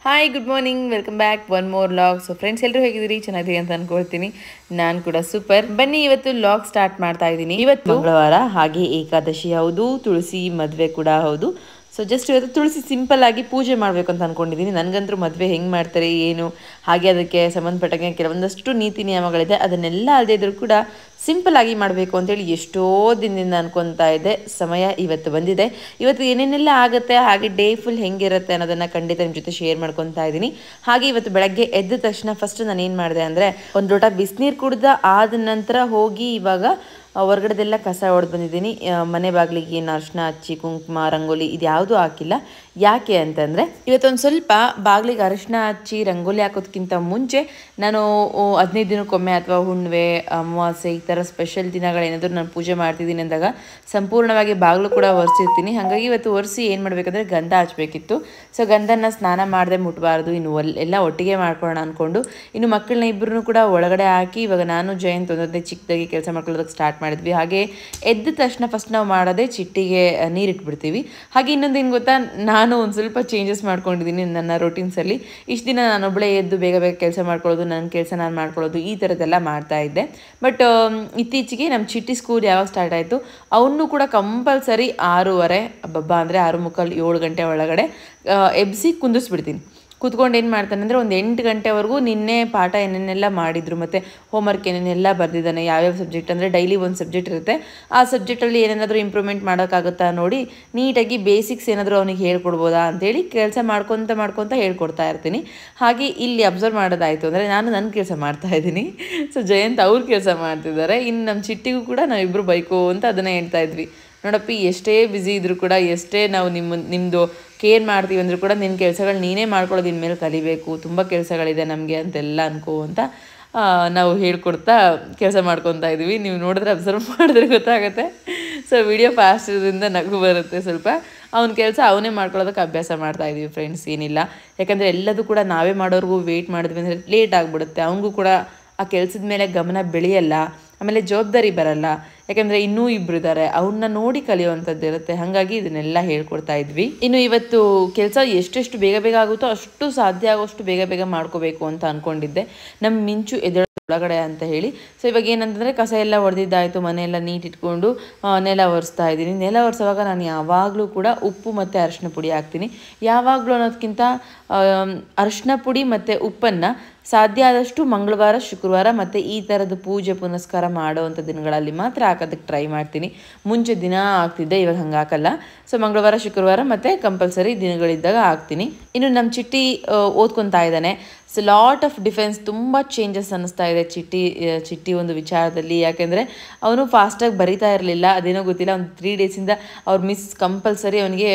Hi good morning welcome back one more log. So friends ಎಲ್ಲರೂ ಹೇಗಿದ್ದೀರಿ? ಚೆನ್ನಾಗಿದ್ದೀರಿ ಅಂತ ಅನ್ಕೊಳ್ತೀನಿ. ನಾನು ಕೂಡ ಸೂಪರ್. ಬನ್ನಿ ಇವತ್ತು ಲಾಗ್ ಸ್ಟಾರ್ಟ್ ಮಾಡ್ತಾ ಇದ್ದೀನಿ. ಇವತ್ತು ಮಂಗಳವಾರ, ಹಾಗೆ ಏಕಾದಶಿ ಹೌದು, ತುಳಸಿ ಮದುವೆ ಕೂಡ ಹೌದು. ಸೊ ಜಸ್ಟ್ ಇವತ್ತು ತುಳಸಿ ಸಿಂಪಲ್ ಆಗಿ ಪೂಜೆ ಮಾಡಬೇಕು ಅಂತ ಅನ್ಕೊಂಡಿದ್ದೀನಿ. ನನಗಂತೂ ಮದುವೆ ಹೆಂಗೆ ಮಾಡ್ತಾರೆ ಏನು, ಹಾಗೆ ಅದಕ್ಕೆ ಸಂಬಂಧಪಟ್ಟಂಗೆ ಕೆಲವೊಂದಷ್ಟು ನೀತಿ ನಿಯಮಗಳಿದೆ. ಅದನ್ನೆಲ್ಲ ಅಲ್ಲದೆ ಇದ್ರೂ ಕೂಡ ಸಿಂಪಲ್ ಆಗಿ ಮಾಡಬೇಕು ಅಂತೇಳಿ ಎಷ್ಟೋ ದಿನದಿಂದ ಅನ್ಕೊತಾ ಇದ್ದೆ. ಸಮಯ ಇವತ್ತು ಬಂದಿದೆ. ಇವತ್ತು ಏನೇನೆಲ್ಲ ಆಗುತ್ತೆ, ಹಾಗೆ ಡೇ ಫುಲ್ ಹೆಂಗಿರುತ್ತೆ ಅನ್ನೋದನ್ನು ಖಂಡಿತ ನಿಮ್ಮ ಜೊತೆ ಶೇರ್ ಮಾಡ್ಕೊತಾ ಇದ್ದೀನಿ. ಹಾಗೆ ಇವತ್ತು ಬೆಳಗ್ಗೆ ಎದ್ದ ತಕ್ಷಣ ಫಸ್ಟ್ ನಾನು ಏನು ಮಾಡಿದೆ ಅಂದರೆ, ಒಂದು ಲೋಟ ಬಿಸಿನೀರು ಕುಡ್ದ ಆದ ನಂತರ ಹೋಗಿ ಇವಾಗ ಹೊರಗಡೆದೆಲ್ಲ ಕಸ ಹೊಡೆದು ಬಂದಿದ್ದೀನಿ. ಮನೆ ಬಾಗಿಲಿಗೆ ಏನು ಅರಿಶಿನ ಹಚ್ಚಿ ಕುಂಕುಮ ರಂಗೋಲಿ ಇದು ಯಾವುದೂ ಹಾಕಿಲ್ಲ. ಯಾಕೆ ಅಂತಂದರೆ, ಇವತ್ತೊಂದು ಸ್ವಲ್ಪ ಬಾಗಿಲಿಗೆ ಅರಿಶಿನ ಹಚ್ಚಿ ರಂಗೋಲಿ ಹಾಕೋದಕ್ಕಿಂತ ಮುಂಚೆ ನಾನು 15 ದಿನಕ್ಕೊಮ್ಮೆ ಅಥವಾ ಹುಣ್ಣಿಮೆ ಅಮಾವಾಸ್ಯೆ ಈ ಥರ ಸ್ಪೆಷಲ್ ದಿನಗಳೇನಾದರೂ ನಾನು ಪೂಜೆ ಮಾಡ್ತಿದ್ದೀನಿ ಅಂದಾಗ ಸಂಪೂರ್ಣವಾಗಿ ಬಾಗಿಲು ಕೂಡ ಒರೆಸಿರ್ತೀನಿ. ಹಾಗಾಗಿ ಇವತ್ತು ಒರೆಸಿ ಏನು ಮಾಡಬೇಕಂದ್ರೆ ಗಂಧ ಹಚ್ಚಬೇಕಿತ್ತು. ಸೊ ಗಂಧನ ಸ್ನಾನ ಮಾಡದೆ ಮುಟ್ಟಬಾರ್ದು, ಇನ್ನು ಎಲ್ಲ ಒಟ್ಟಿಗೆ ಮಾಡ್ಕೊಳ್ಳೋಣ ಅಂದ್ಕೊಂಡು ಇನ್ನು ಮಕ್ಕಳನ್ನ ಇಬ್ಬರನ್ನೂ ಕೂಡ ಒಳಗಡೆ ಹಾಕಿ ಇವಾಗ ನಾನು ಜಯಂತ್ ಒಂದೊಂದೇ ಚಿಕ್ಕದಾಗಿ ಕೆಲಸ ಮಾಡ್ಕೊಳ್ಳೋದಕ್ಕೆ ಸ್ಟಾರ್ಟ್ ಮಾಡಿದ್ವಿ. ಹಾಗೆ ಎದ್ದ ತಕ್ಷಣ ಫಸ್ಟ್ ನಾವು ಮಾಡೋದೇ ಚಿಟ್ಟಿಗೆ ನೀರಿಟ್ಬಿಡ್ತೀವಿ. ಹಾಗೆ ಇನ್ನೊಂದು ಏನು ಗೊತ್ತಾ, ನಾನು ಒಂದು ಸ್ವಲ್ಪ ಚೇಂಜಸ್ ಮಾಡ್ಕೊಂಡಿದ್ದೀನಿ ನನ್ನ ರೊಟೀನ್ಸಲ್ಲಿ. ಇಷ್ಟು ದಿನ ನಾನೊಬ್ಬಳೇ ಎದ್ದು ಬೇಗ ಬೇಗ ಕೆಲಸ ಮಾಡ್ಕೊಳ್ಳೋದು, ನನ್ನ ಕೆಲಸ ನಾನು ಮಾಡ್ಕೊಳ್ಳೋದು, ಈ ಥರದ್ದೆಲ್ಲ ಮಾಡ್ತಾ ಇದ್ದೆ. ಬಟ್ ಇತ್ತೀಚೆಗೆ ನಮ್ಮ ಚಿಟ್ಟಿ ಸ್ಕೂಲ್ ಯಾವಾಗ ಸ್ಟಾರ್ಟ್ ಆಯಿತು, ಅವನ್ನೂ ಕೂಡ ಕಂಪಲ್ಸರಿ 6:30 ಬಬ್ಬಾ ಅಂದರೆ 6:45 7 ಗಂಟೆ ಒಳಗಡೆ ಎಬ್ಬಿಸಿ ಕುಂದಿಸ್ಬಿಡ್ತೀನಿ. ಕೂತ್ಕೊಂಡು ಏನು ಮಾಡ್ತಾನೆ ಅಂದರೆ ಒಂದು 8 ಗಂಟೆವರೆಗೂ ನಿನ್ನೆ ಪಾಠ ಏನೇನೆಲ್ಲ ಮಾಡಿದರು, ಮತ್ತು ಹೋಮ್ವರ್ಕ್ ಏನೇನೆಲ್ಲ ಬರೆದಿದ್ದಾನೆ, ಯಾವ್ಯಾವ ಸಬ್ಜೆಕ್ಟ್ ಅಂದರೆ ಡೈಲಿ ಒಂದು ಸಬ್ಜೆಕ್ಟ್ ಇರುತ್ತೆ. ಆ ಸಬ್ಜೆಕ್ಟಲ್ಲಿ ಏನೇನಾದರೂ ಇಂಪ್ರೂವ್ಮೆಂಟ್ ಮಾಡೋಕ್ಕಾಗುತ್ತಾ ನೋಡಿ ನೀಟಾಗಿ ಬೇಸಿಕ್ಸ್ ಏನಾದರೂ ಅವನಿಗೆ ಹೇಳ್ಕೊಡ್ಬೋದಾ ಅಂತೇಳಿ ಕೆಲಸ ಮಾಡ್ಕೊತ ಹೇಳ್ಕೊಡ್ತಾ ಇರ್ತೀನಿ. ಹಾಗೆ ಇಲ್ಲಿ ಅಬ್ಸರ್ವ್ ಮಾಡೋದಾಯಿತು ಅಂದರೆ ನಾನು ನನ್ನ ಕೆಲಸ ಮಾಡ್ತಾಯಿದ್ದೀನಿ. ಸೊ ಜಯಂತ್ ಅವ್ರ ಕೆಲಸ ಮಾಡ್ತಿದ್ದಾರೆ. ಇನ್ನು ನಮ್ಮ ಚಿಟ್ಟಿಗೂ ಕೂಡ ನಾವಿಬ್ಬರು ಬೈಕೋ ಅಂತ ಅದನ್ನೇ ಹೇಳ್ತಾ ಇದ್ವಿ. ನೋಡಪ್ಪಿ, ಎಷ್ಟೇ ಬ್ಯುಸಿ ಇದ್ದರೂ ಕೂಡ, ಎಷ್ಟೇ ನಾವು ನಿಮ್ಮದು ಕೇರ್ ಮಾಡ್ತೀವಿ ಅಂದರೂ ಕೂಡ ನಿನ್ನ ಕೆಲಸಗಳು ನೀನೇ ಮಾಡ್ಕೊಳ್ಳೋದು ಇನ್ಮೇಲೆ ಕಲಿಬೇಕು, ತುಂಬ ಕೆಲಸಗಳಿದೆ ನಮಗೆ ಅಂತೆಲ್ಲ ಅನ್ಕೋ ಅಂತ ನಾವು ಹೇಳ್ಕೊಡ್ತಾ ಕೆಲಸ ಮಾಡ್ಕೊತಾ ಇದ್ವಿ. ನೀವು ನೋಡಿದ್ರೆ ಅಬ್ಸರ್ವ್ ಮಾಡಿದ್ರೆ ಗೊತ್ತಾಗುತ್ತೆ. ಸೊ ವಿಡಿಯೋ ಫಾಸ್ಟ್ ಇರೋದ್ರಿಂದ ನಗು ಬರುತ್ತೆ ಸ್ವಲ್ಪ. ಅವನ ಕೆಲಸ ಅವನೇ ಮಾಡ್ಕೊಳ್ಳೋದಕ್ಕೆ ಅಭ್ಯಾಸ ಮಾಡ್ತಾಯಿದ್ವಿ ಫ್ರೆಂಡ್ಸ್, ಏನಿಲ್ಲ. ಯಾಕಂದರೆ ಎಲ್ಲದೂ ಕೂಡ ನಾವೇ ಮಾಡೋರ್ಗೂ ವೆಯ್ಟ್ ಮಾಡಿದ್ವಿ ಅಂದರೆ ಲೇಟ್ ಆಗಿಬಿಡುತ್ತೆ. ಅವನಿಗೂ ಕೂಡ ಆ ಕೆಲಸದ ಮೇಲೆ ಗಮನ ಬೆಳೆಯಲ್ಲ, ಆಮೇಲೆ ಜವಾಬ್ದಾರಿ ಬರಲ್ಲ. ಯಾಕಂದರೆ ಇನ್ನೂ ಇಬ್ಬರು ಇದ್ದಾರೆ, ಅವನ್ನ ನೋಡಿ ಕಲಿಯುವಂಥದ್ದು ಇರುತ್ತೆ. ಹಾಗಾಗಿ ಇದನ್ನೆಲ್ಲ ಹೇಳ್ಕೊಡ್ತಾ ಇದ್ವಿ. ಇನ್ನು ಇವತ್ತು ಕೆಲಸ ಎಷ್ಟೆಷ್ಟು ಬೇಗ ಬೇಗ ಆಗುತ್ತೋ ಅಷ್ಟು ಸಾಧ್ಯ ಆಗೋಷ್ಟು ಬೇಗ ಬೇಗ ಮಾಡ್ಕೋಬೇಕು ಅಂತ ಅಂದ್ಕೊಂಡಿದ್ದೆ, ನಮ್ಮ ಮಿಂಚು ಒಳಗಡೆ ಅಂತ ಹೇಳಿ. ಸೊ ಇವಾಗ ಏನಂತಂದರೆ ಕಸ ಎಲ್ಲ ಹೊಡೆದಿದ್ದಾಯಿತು, ಮನೆಯೆಲ್ಲ ನೀಟ್ ಇಟ್ಕೊಂಡು ನೆಲ ಒರೆಸ್ತಾ ಇದ್ದೀನಿ. ನೆಲ ಒರೆಸುವಾಗ ನಾನು ಯಾವಾಗಲೂ ಕೂಡ ಉಪ್ಪು ಮತ್ತು ಅರಿಶಿನ ಪುಡಿ ಹಾಕ್ತೀನಿ. ಯಾವಾಗಲೂ ಅನ್ನೋದಕ್ಕಿಂತ ಅರಿಶಿನ ಪುಡಿ ಮತ್ತು ಉಪ್ಪನ್ನು ಸಾಧ್ಯ ಆದಷ್ಟು ಮಂಗಳವಾರ, ಶುಕ್ರವಾರ ಮತ್ತು ಈ ಥರದ ಪೂಜೆ ಪುನಸ್ಕಾರ ಮಾಡೋವಂಥ ದಿನಗಳಲ್ಲಿ ಮಾತ್ರ ಹಾಕೋದಕ್ಕೆ ಟ್ರೈ ಮಾಡ್ತೀನಿ. ಮುಂಚೆ ದಿನ ಹಾಕ್ತಿದ್ದೆ, ಇವಾಗ ಹಂಗೆ ಹಾಕಲ್ಲ. ಸೊ ಮಂಗಳವಾರ, ಶುಕ್ರವಾರ ಮತ್ತು ಕಂಪಲ್ಸರಿ ದಿನಗಳಿದ್ದಾಗ ಹಾಕ್ತೀನಿ. ಇನ್ನು ನಮ್ಮ ಚಿಟ್ಟಿ ಓದ್ಕೊತಾ ಇದ್ದಾನೆ. ಸೊ ಲಾಟ್ ಆಫ್ ಡಿಫೆನ್ಸ್, ತುಂಬ ಚೇಂಜಸ್ ಅನ್ನಿಸ್ತಾ ಇದೆ ಚಿಟ್ಟಿ ಒಂದು ವಿಚಾರದಲ್ಲಿ. ಯಾಕೆಂದರೆ ಅವನು ಫಾಸ್ಟಾಗಿ ಬರಿತಾ ಇರಲಿಲ್ಲ, ಅದೇನೋ ಗೊತ್ತಿಲ್ಲ. ಒಂದು 3 ಡೇಸಿಂದ ಅವ್ರ ಮಿಸ್ ಕಂಪಲ್ಸರಿ ಅವನಿಗೆ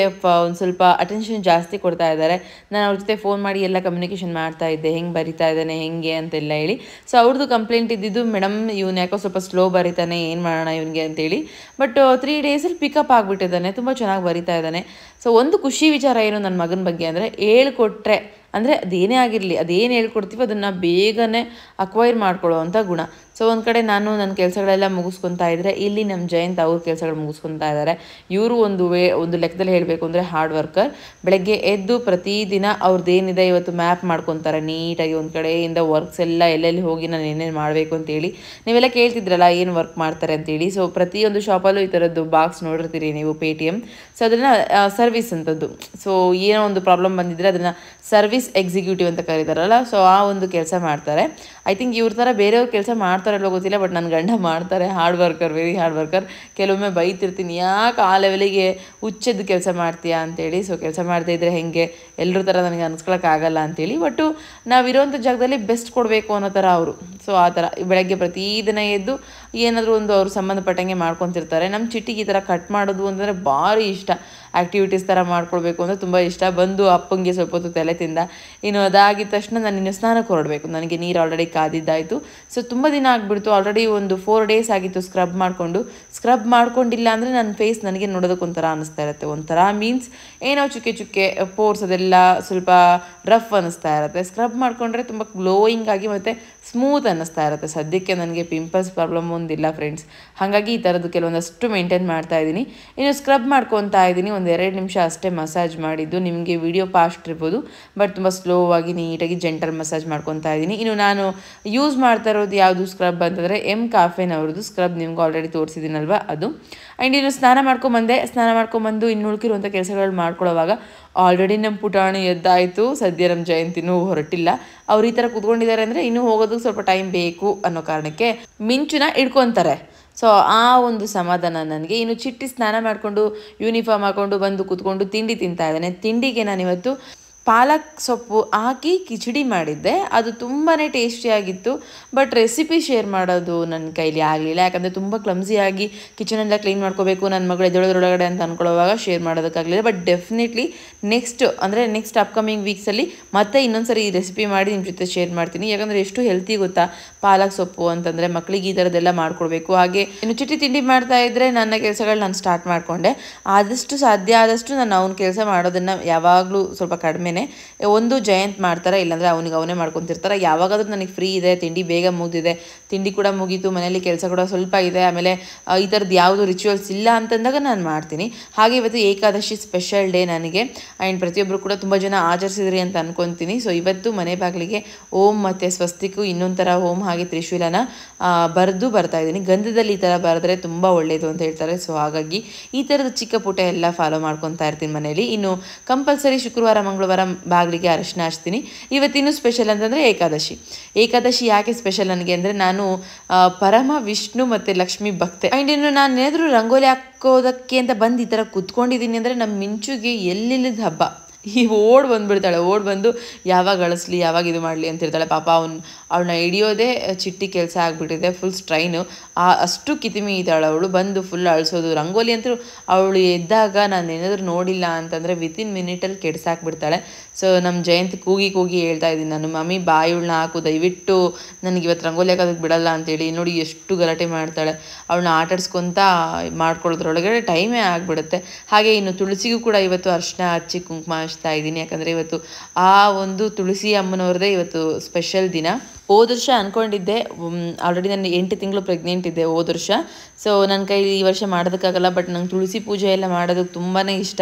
ಒಂದು ಸ್ವಲ್ಪ ಅಟೆನ್ಷನ್ ಜಾಸ್ತಿ ಕೊಡ್ತಾ ಇದ್ದಾರೆ. ನಾನು ಅವ್ರ ಜೊತೆ ಫೋನ್ ಮಾಡಿ ಎಲ್ಲ ಕಮ್ಯುನಿಕೇಷನ್ ಮಾಡ್ತಾ ಇದ್ದೆ, ಹೆಂಗೆ ಬರಿತಾ ಇದ್ದಾನೆ ಹೆಂಗೆ ಅಂತೆಲ್ಲ ಹೇಳಿ. ಸೊ ಅವ್ರದ್ದು ಕಂಪ್ಲೇಂಟ್ ಇದ್ದಿದ್ದು, ಮೇಡಮ್ ಇವನು ಯಾಕೋ ಸ್ವಲ್ಪ ಸ್ಲೋ ಬರಿತಾನೆ, ಏನು ಮಾಡೋಣ ಇವನಿಗೆ ಅಂತೇಳಿ. ಬಟ್ 3 ಡೇಸಲ್ಲಿ ಪಿಕಪ್ ಆಗಿಬಿಟ್ಟಿದ್ದಾನೆ, ತುಂಬ ಚೆನ್ನಾಗಿ ಬರಿತಾ ಇದ್ದಾನೆ. ಸೊ ಒಂದು ಖುಷಿ ವಿಚಾರ ಏನು ನನ್ನ ಮಗನ ಬಗ್ಗೆ ಅಂದರೆ, ಹೇಳ್ಕೊಟ್ರೆ ಅಂದರೆ ಅದೇನೇ ಆಗಿರಲಿ, ಅದೇನು ಹೇಳ್ಕೊಡ್ತೀವಿ ಅದನ್ನು ಬೇಗನೆ ಅಕ್ವೈರ್ ಮಾಡ್ಕೊಳ್ಳೋ ಅಂಥ ಗುಣ. ಸೊ ಒಂದು ಕಡೆ ನಾನು ನನ್ನ ಕೆಲಸಗಳೆಲ್ಲ ಮುಗಿಸ್ಕೊತಾ ಇದ್ದರೆ, ಇಲ್ಲಿ ನಮ್ಮ ಜಯಂತ್ ಅವ್ರ ಕೆಲಸಗಳು ಮುಗಿಸ್ಕೊತಾ ಇದ್ದಾರೆ. ಇವರು ಒಂದು ಲೆಕ್ಕದಲ್ಲಿ ಹೇಳಬೇಕು ಅಂದರೆ ಹಾರ್ಡ್ ವರ್ಕರ್. ಬೆಳಗ್ಗೆ ಎದ್ದು ಪ್ರತಿದಿನ ಅವ್ರದ್ದೇನಿದೆ ಇವತ್ತು ಮ್ಯಾಪ್ ಮಾಡ್ಕೊತಾರೆ ನೀಟಾಗಿ. ಒಂದು ಕಡೆಯಿಂದ ವರ್ಕ್ಸ್ ಎಲ್ಲ ಎಲ್ಲೆಲ್ಲಿ ಹೋಗಿ ನಾನು ಏನೇನು ಮಾಡಬೇಕು ಅಂತೇಳಿ. ನೀವೆಲ್ಲ ಕೇಳ್ತಿದ್ರಲ್ಲ ಏನು ವರ್ಕ್ ಮಾಡ್ತಾರೆ ಅಂತೇಳಿ. ಸೊ ಪ್ರತಿಯೊಂದು ಶಾಪಲ್ಲೂ ಈ ಥರದ್ದು ಬಾಕ್ಸ್ ನೋಡಿರ್ತೀರಿ ನೀವು, ಪೇಟಿಎಮ್. ಸೊ ಅದನ್ನು ಸರ್ವಿಸ್ ಅಂತದ್ದು. ಸೊ ಏನೋ ಒಂದು ಪ್ರಾಬ್ಲಮ್ ಬಂದಿದ್ದರೆ ಅದನ್ನು ಸರ್ವಿಸ್ ಎಕ್ಸಿಕ್ಯೂಟಿವ್ ಅಂತ ಕರೀತಾರಲ್ಲ, ಸೊ ಆ ಒಂದು ಕೆಲಸ ಮಾಡ್ತಾರೆ. ಐ ಥಿಂಕ್ ಇವ್ರ ಥರ ಬೇರೆಯವ್ರ ಕೆಲಸ ಮಾಡ್ತಾರಲ್ಲೋ ಗೊತ್ತಿಲ್ಲ, ಬಟ್ ನನ್ನ ಗಂಡ ಮಾಡ್ತಾರೆ. Hard worker, very hard worker. ಕೆಲವೊಮ್ಮೆ ಬೈತಿರ್ತೀನಿ, ಯಾಕೆ ಆ ಲೆವೆಲಿಗೆ ಹುಚ್ಚೆದ್ದು ಕೆಲಸ ಮಾಡ್ತೀಯಾ ಅಂತೇಳಿ. ಸೊ ಕೆಲಸ ಮಾಡದೇ ಇದ್ದರೆ ಹೆಂಗೆ, ಎಲ್ಲರ ಥರ ನನಗೆ ಅನ್ಸ್ಕೊಳಕ್ಕಾಗಲ್ಲ ಅಂತೇಳಿ. ಬಟ್ಟು ನಾವಿರೋಂಥ ಜಾಗದಲ್ಲಿ ಬೆಸ್ಟ್ ಕೊಡಬೇಕು ಅನ್ನೋ ಥರ ಅವರು. ಸೊ ಆ ಥರ ಬೆಳಗ್ಗೆ ಪ್ರತಿದಿನ ಎದ್ದು ಏನಾದರೂ ಒಂದು ಅವ್ರು ಸಂಬಂಧಪಟ್ಟಂಗೆ ಮಾಡ್ಕೊತಿರ್ತಾರೆ. ನಮ್ಮ ಚಿಟ್ಟಿಗೆ ಈ ಥರ ಕಟ್ ಮಾಡೋದು ಅಂತಂದರೆ ಭಾರಿ ಇಷ್ಟ. ಆ್ಯಕ್ಟಿವಿಟೀಸ್ ಥರ ಮಾಡ್ಕೊಳ್ಬೇಕು ಅಂದರೆ ತುಂಬ ಇಷ್ಟ. ಬಂದು ಅಪ್ಪಂಗೆ ಸ್ವಲ್ಪ ಹೊತ್ತು ತಲೆ ತಿಂದ. ಇನ್ನು ಅದಾಗಿದ ತಕ್ಷಣ ನಾನು ಇನ್ನು ಸ್ನಾನಕ್ಕೆ ಹೊರಡಬೇಕು. ನನಗೆ ನೀರು ಆಲ್ರೆಡಿ ಕಾದಿದ್ದಾಯಿತು. ಸೊ ತುಂಬ ದಿನ ಆಗಿಬಿಡ್ತು, ಆಲ್ರೆಡಿ ಒಂದು 4 ಡೇಸ್ ಆಗಿತ್ತು ಸ್ಕ್ರಬ್ ಮಾಡ್ಕೊಂಡಿಲ್ಲ ಅಂದರೆ ನನ್ನ ಫೇಸ್ ನನಗೆ ನೋಡೋದಕ್ಕೆ ಒಂಥರ ಅನ್ನಿಸ್ತಾ ಇರುತ್ತೆ. ಒಂಥರ ಮೀನ್ಸ್ ಏನೋ ಚುಕ್ಕೆ ಪೋರ್ಸ್ ಅದೆಲ್ಲ ಸ್ವಲ್ಪ ರಫ್ ಅನ್ನಿಸ್ತಾ ಇರುತ್ತೆ. ಸ್ಕ್ರಬ್ ಮಾಡಿಕೊಂಡ್ರೆ ತುಂಬ ಗ್ಲೋಯಿಂಗ್ ಆಗಿ ಮತ್ತು ಸ್ಮೂತ್ ಅನ್ನಿಸ್ತಾ ಇರುತ್ತೆ. ಸದ್ಯಕ್ಕೆ ನನಗೆ ಪಿಂಪಲ್ಸ್ ಪ್ರಾಬ್ಲಮ್ ಒಂದಿಲ್ಲ ಫ್ರೆಂಡ್ಸ್, ಹಾಗಾಗಿ ಈ ಥರದ್ದು ಕೆಲವೊಂದಷ್ಟು ಮೇಂಟೈನ್ ಮಾಡ್ತಾ ಇದ್ದೀನಿ. ಇನ್ನು ಸ್ಕ್ರಬ್ ಮಾಡ್ಕೊತಾ ಇದ್ದೀನಿ, ಒಂದು 2 ನಿಮಿಷ ಅಷ್ಟೇ ಮಸಾಜ್ ಮಾಡಿದ್ದು. ನಿಮಗೆ ವಿಡಿಯೋ ಫಾಸ್ಟ್ ಇರ್ಬೋದು, ಬಟ್ ತುಂಬ ಸ್ಲೋ ಆಗಿ ನೀಟಾಗಿ ಜೆಂಟಲ್ ಮಸಾಜ್ ಮಾಡ್ಕೊತಾ ಇದ್ದೀನಿ. ಇನ್ನು ನಾನು ಯೂಸ್ ಮಾಡ್ತಾ ಇರೋದು ಯಾವುದು ಸ್ಕ್ರಬ್ ಅಂತಂದರೆ ಕಾಫೆನ್ ಅವ್ರದ್ದು ಸ್ಕ್ರಬ್, ನಿಮ್ಗೆ ಆಲ್ರೆಡಿ ತೋರಿಸಿದ್ದೀನಲ್ವ ಅದು. ಆ್ಯಂಡ್ ಇನ್ನು ಸ್ನಾನ ಮಾಡ್ಕೊಂಬಂದು ಇನ್ನು ಉಳ್ಕಿರುವಂಥ ಕೆಲಸಗಳು ಮಾಡ್ಕೊಳ್ಳೋವಾಗ ಆಲ್ರೆಡಿ ನಮ್ಮ ಪುಟಾಣಿ ಎದ್ದಾಯಿತು. ಸದ್ಯ ನಮ್ಮ ಜಯಂತಿನೂ ಹೊರಟಿಲ್ಲ. ಅವ್ರು ಈ ಥರ ಕೂತ್ಕೊಂಡಿದ್ದಾರೆ ಅಂದರೆ ಇನ್ನೂ ಹೋಗೋದಕ್ಕೆ ಸ್ವಲ್ಪ ಟೈಮ್ ಬೇಕು ಅನ್ನೋ ಕಾರಣಕ್ಕೆ ಮಿಂಚುನ ಇಟ್ಕೊತಾರೆ. ಸೊ ಆ ಒಂದು ಸಮಾಧಾನ ನನಗೆ. ಇನ್ನು ಚಿಟ್ಟಿ ಸ್ನಾನ ಮಾಡಿಕೊಂಡು ಯೂನಿಫಾರ್ಮ್ ಹಾಕ್ಕೊಂಡು ಬಂದು ಕೂತ್ಕೊಂಡು ತಿಂಡಿ ತಿಂತಾ ಇದ್ದಾನೆ. ತಿಂಡಿಗೆ ನಾನಿವತ್ತು ಪಾಲಕ್ ಸೊಪ್ಪು ಹಾಕಿ ಕಿಚಡಿ ಮಾಡಿದ್ದೆ. ಅದು ತುಂಬಾ ಟೇಸ್ಟಿಯಾಗಿತ್ತು. ಬಟ್ ರೆಸಿಪಿ ಶೇರ್ ಮಾಡೋದು ನನ್ನ ಕೈಲಿ ಆಗಲಿಲ್ಲ, ಯಾಕಂದರೆ ತುಂಬ ಕ್ಲಮ್ಸಿಯಾಗಿ ಕಿಚನೆಲ್ಲ ಕ್ಲೀನ್ ಮಾಡ್ಕೋಬೇಕು, ನನ್ನ ಮಗಳು ಎದ್ದೇಳೋದ್ರೊಳಗಡೆ ಅಂತ ಅಂದ್ಕೊಳ್ಳೋವಾಗ ಶೇರ್ ಮಾಡೋದಕ್ಕಾಗಲಿಲ್ಲ. ಬಟ್ ಡೆಫಿನೆಟ್ಲಿ ನೆಕ್ಸ್ಟ್ ಅಪ್ಕಮಿಂಗ್ ವೀಕ್ಸಲ್ಲಿ ಮತ್ತೆ ಇನ್ನೊಂದ್ಸರಿ ಈ ರೆಸಿಪಿ ಮಾಡಿ ನಿಮ್ಮ ಜೊತೆ ಶೇರ್ ಮಾಡ್ತೀನಿ. ಯಾಕಂದರೆ ಎಷ್ಟು ಹೆಲ್ತಿ ಗೊತ್ತಾ ಪಾಲಕ್ ಸೊಪ್ಪು ಅಂತಂದರೆ, ಮಕ್ಕಳಿಗೆ ಈ ಥರದ್ದೆಲ್ಲ ಮಾಡ್ಕೊಡ್ಬೇಕು. ಹಾಗೆ ಇನ್ನು ಚಿಟ್ಟಿ ತಿಂಡಿ ಮಾಡ್ತಾ ಇದ್ದರೆ ನನ್ನ ಕೆಲಸಗಳು ನಾನು ಸ್ಟಾರ್ಟ್ ಮಾಡಿಕೊಂಡೆ. ಸಾಧ್ಯ ಆದಷ್ಟು ನಾನು ಅವ್ನ ಕೆಲಸ ಮಾಡೋದನ್ನು ಯಾವಾಗಲೂ ಸ್ವಲ್ಪ ಕಡಿಮೆ. ಒಂದು ಜಯಂತ್ ಮಾಡ್ತಾರೆ, ಇಲ್ಲಾಂದರೆ ಅವನೇ ಮಾಡ್ಕೊತಿರ್ತಾರೆ. ಯಾವಾಗಾದ್ರೂ ನನಗೆ ಫ್ರೀ ಇದೆ, ತಿಂಡಿ ಬೇಗ ಮುಗಿದಿದೆ, ತಿಂಡಿ ಕೂಡ ಮುಗೀತು, ಮನೇಲಿ ಕೆಲಸ ಕೂಡ ಸ್ವಲ್ಪ ಇದೆ, ಆಮೇಲೆ ಈ ಥರದ್ದು ಯಾವುದು ರಿಚುವಲ್ಸ್ ಇಲ್ಲ ಅಂತಂದಾಗ ನಾನು ಮಾಡ್ತೀನಿ. ಹಾಗೆ ಇವತ್ತು ಏಕಾದಶಿ ಸ್ಪೆಷಲ್ ಡೇ ನನಗೆ. ಆ್ಯಂಡ್ ಪ್ರತಿಯೊಬ್ಬರು ಕೂಡ ತುಂಬ ಜನ ಆಚರಿಸಿದ್ರಿ ಅಂತ ಅನ್ಕೊತೀನಿ. ಸೊ ಇವತ್ತು ಮನೆ ಬಾಗಿಲಿಗೆ ಓಂ ಮತ್ತು ಸ್ವಸ್ತಿಕು ಇನ್ನೊಂದು ಥರ ಓಂ ಹಾಗೆ ತ್ರಿಶೂಲನ ಬರೆದು ಬರ್ತಾ ಇದ್ದೀನಿ. ಗಂಧದಲ್ಲಿ ಈ ಥರ ಬರೆದ್ರೆ ತುಂಬ ಒಳ್ಳೆಯದು ಅಂತ ಹೇಳ್ತಾರೆ. ಸೊ ಹಾಗಾಗಿ ಈ ಥರದ ಚಿಕ್ಕ ಪುಟ್ಟ ಎಲ್ಲ ಫಾಲೋ ಮಾಡ್ಕೊತಾ ಇರ್ತೀನಿ ಮನೇಲಿ. ಇನ್ನು ಕಂಪಲ್ಸರಿ ಶುಕ್ರವಾರ ಮಂಗಳವಾರ ಬಾಗಿಲಿಗೆ ಅರಿಶಿನ ಹಚ್ತೀನಿ. ಇವತ್ತಿನ ಸ್ಪೆಷಲ್ ಅಂತಂದರೆ ಏಕಾದಶಿ ಯಾಕೆ ಸ್ಪೆಷಲ್ ನನಗೆ ಅಂದರೆ, ನಾನು ಪರಮ ವಿಷ್ಣು ಮತ್ತು ಲಕ್ಷ್ಮಿ ಭಕ್ತೆ. ಆ್ಯಂಡ್ ಇನ್ನು ನಾನು ಏನಾದರೂ ರಂಗೋಲಿ ಹಾಕೋದಕ್ಕೆ ಅಂತ ಬಂದು ಈ ಥರ ಕುತ್ಕೊಂಡಿದ್ದೀನಿ ಅಂದರೆ ನಮ್ಮ ಮಿಂಚುಗೆ ಎಲ್ಲಿಲ್ಲದ ಹಬ್ಬ. ಓಡ್ ಬಂದು ಯಾವಾಗ ಅಳಿಸ್ಲಿ, ಯಾವಾಗ ಇದು ಮಾಡಲಿ ಅಂತಿರ್ತಾಳೆ. ಪಾಪ ಅವಳನ್ನ ಹಿಡಿಯೋದೇ ಚಿಟ್ಟಿ ಕೆಲಸ ಆಗಿಬಿಟ್ಟಿದೆ. ಫುಲ್ ಸ್ಟ್ರೈನು, ಅಷ್ಟು ಕಿತಿಮಿ ಇದ್ದಾಳೆ ಅವಳು. ಬಂದು ಫುಲ್ ಅಳಿಸೋದು. ರಂಗೋಲಿ ಅಂತೂ ಅವಳು ಎದ್ದಾಗ ನಾನು ಏನಾದರೂ ನೋಡಿಲ್ಲ ಅಂತಂದರೆ ವಿತಿನ್ ಮಿನಿಟಲ್ಲಿ ಕೆಡ್ಸಾಕ್ಬಿಡ್ತಾಳೆ. ಸೊ ನಮ್ಮ ಜಯಂತಿ ಕೂಗಿ ಹೇಳ್ತಾ ಇದ್ದೀನಿ ನಾನು, ಮಮ್ಮಿ ಬಾಯಿಗಳನ್ನ ಹಾಕು ದಯವಿಟ್ಟು, ನನಗೆ ಇವತ್ತು ರಂಗೋಲಿ ಹಾಕೋದಕ್ಕೆ ಬಿಡಲ್ಲ ಅಂತೇಳಿ. ನೋಡಿ ಎಷ್ಟು ಗಲಾಟೆ ಮಾಡ್ತಾಳೆ. ಅವಳನ್ನ ಆಟಾಡ್ಸ್ಕೊತಾ ಮಾಡ್ಕೊಳ್ಳೋದ್ರೊಳಗಡೆ ಟೈಮೇ ಆಗಿಬಿಡುತ್ತೆ. ಹಾಗೆ ಇನ್ನು ತುಳಸಿಗೂ ಕೂಡ ಇವತ್ತು ಅರಿಶಿನ ಹಚ್ಚಿ ಕುಂಕುಮ ಹಚ್ತಾ ಇದ್ದೀನಿ. ಯಾಕಂದರೆ ಇವತ್ತು ಆ ಒಂದು ತುಳಸಿ ಅಮ್ಮನವ್ರದ್ದೇ ಇವತ್ತು ಸ್ಪೆಷಲ್ ದಿನ. ಹೋದ ವರ್ಷ ಅಂದ್ಕೊಂಡಿದ್ದೆ, ಆಲ್ರೆಡಿ ನಾನು 8 ತಿಂಗಳು ಪ್ರೆಗ್ನೆಂಟ್ ಇದ್ದೆ ಹೋದ ವರ್ಷ. ಸೊ ನನ್ನ ಕೈಲಿ ಈ ವರ್ಷ ಮಾಡೋದಕ್ಕಾಗಲ್ಲ, ಬಟ್ ನಂಗೆ ತುಳಸಿ ಪೂಜೆ ಎಲ್ಲ ಮಾಡೋದಕ್ಕೆ ತುಂಬಾ ಇಷ್ಟ.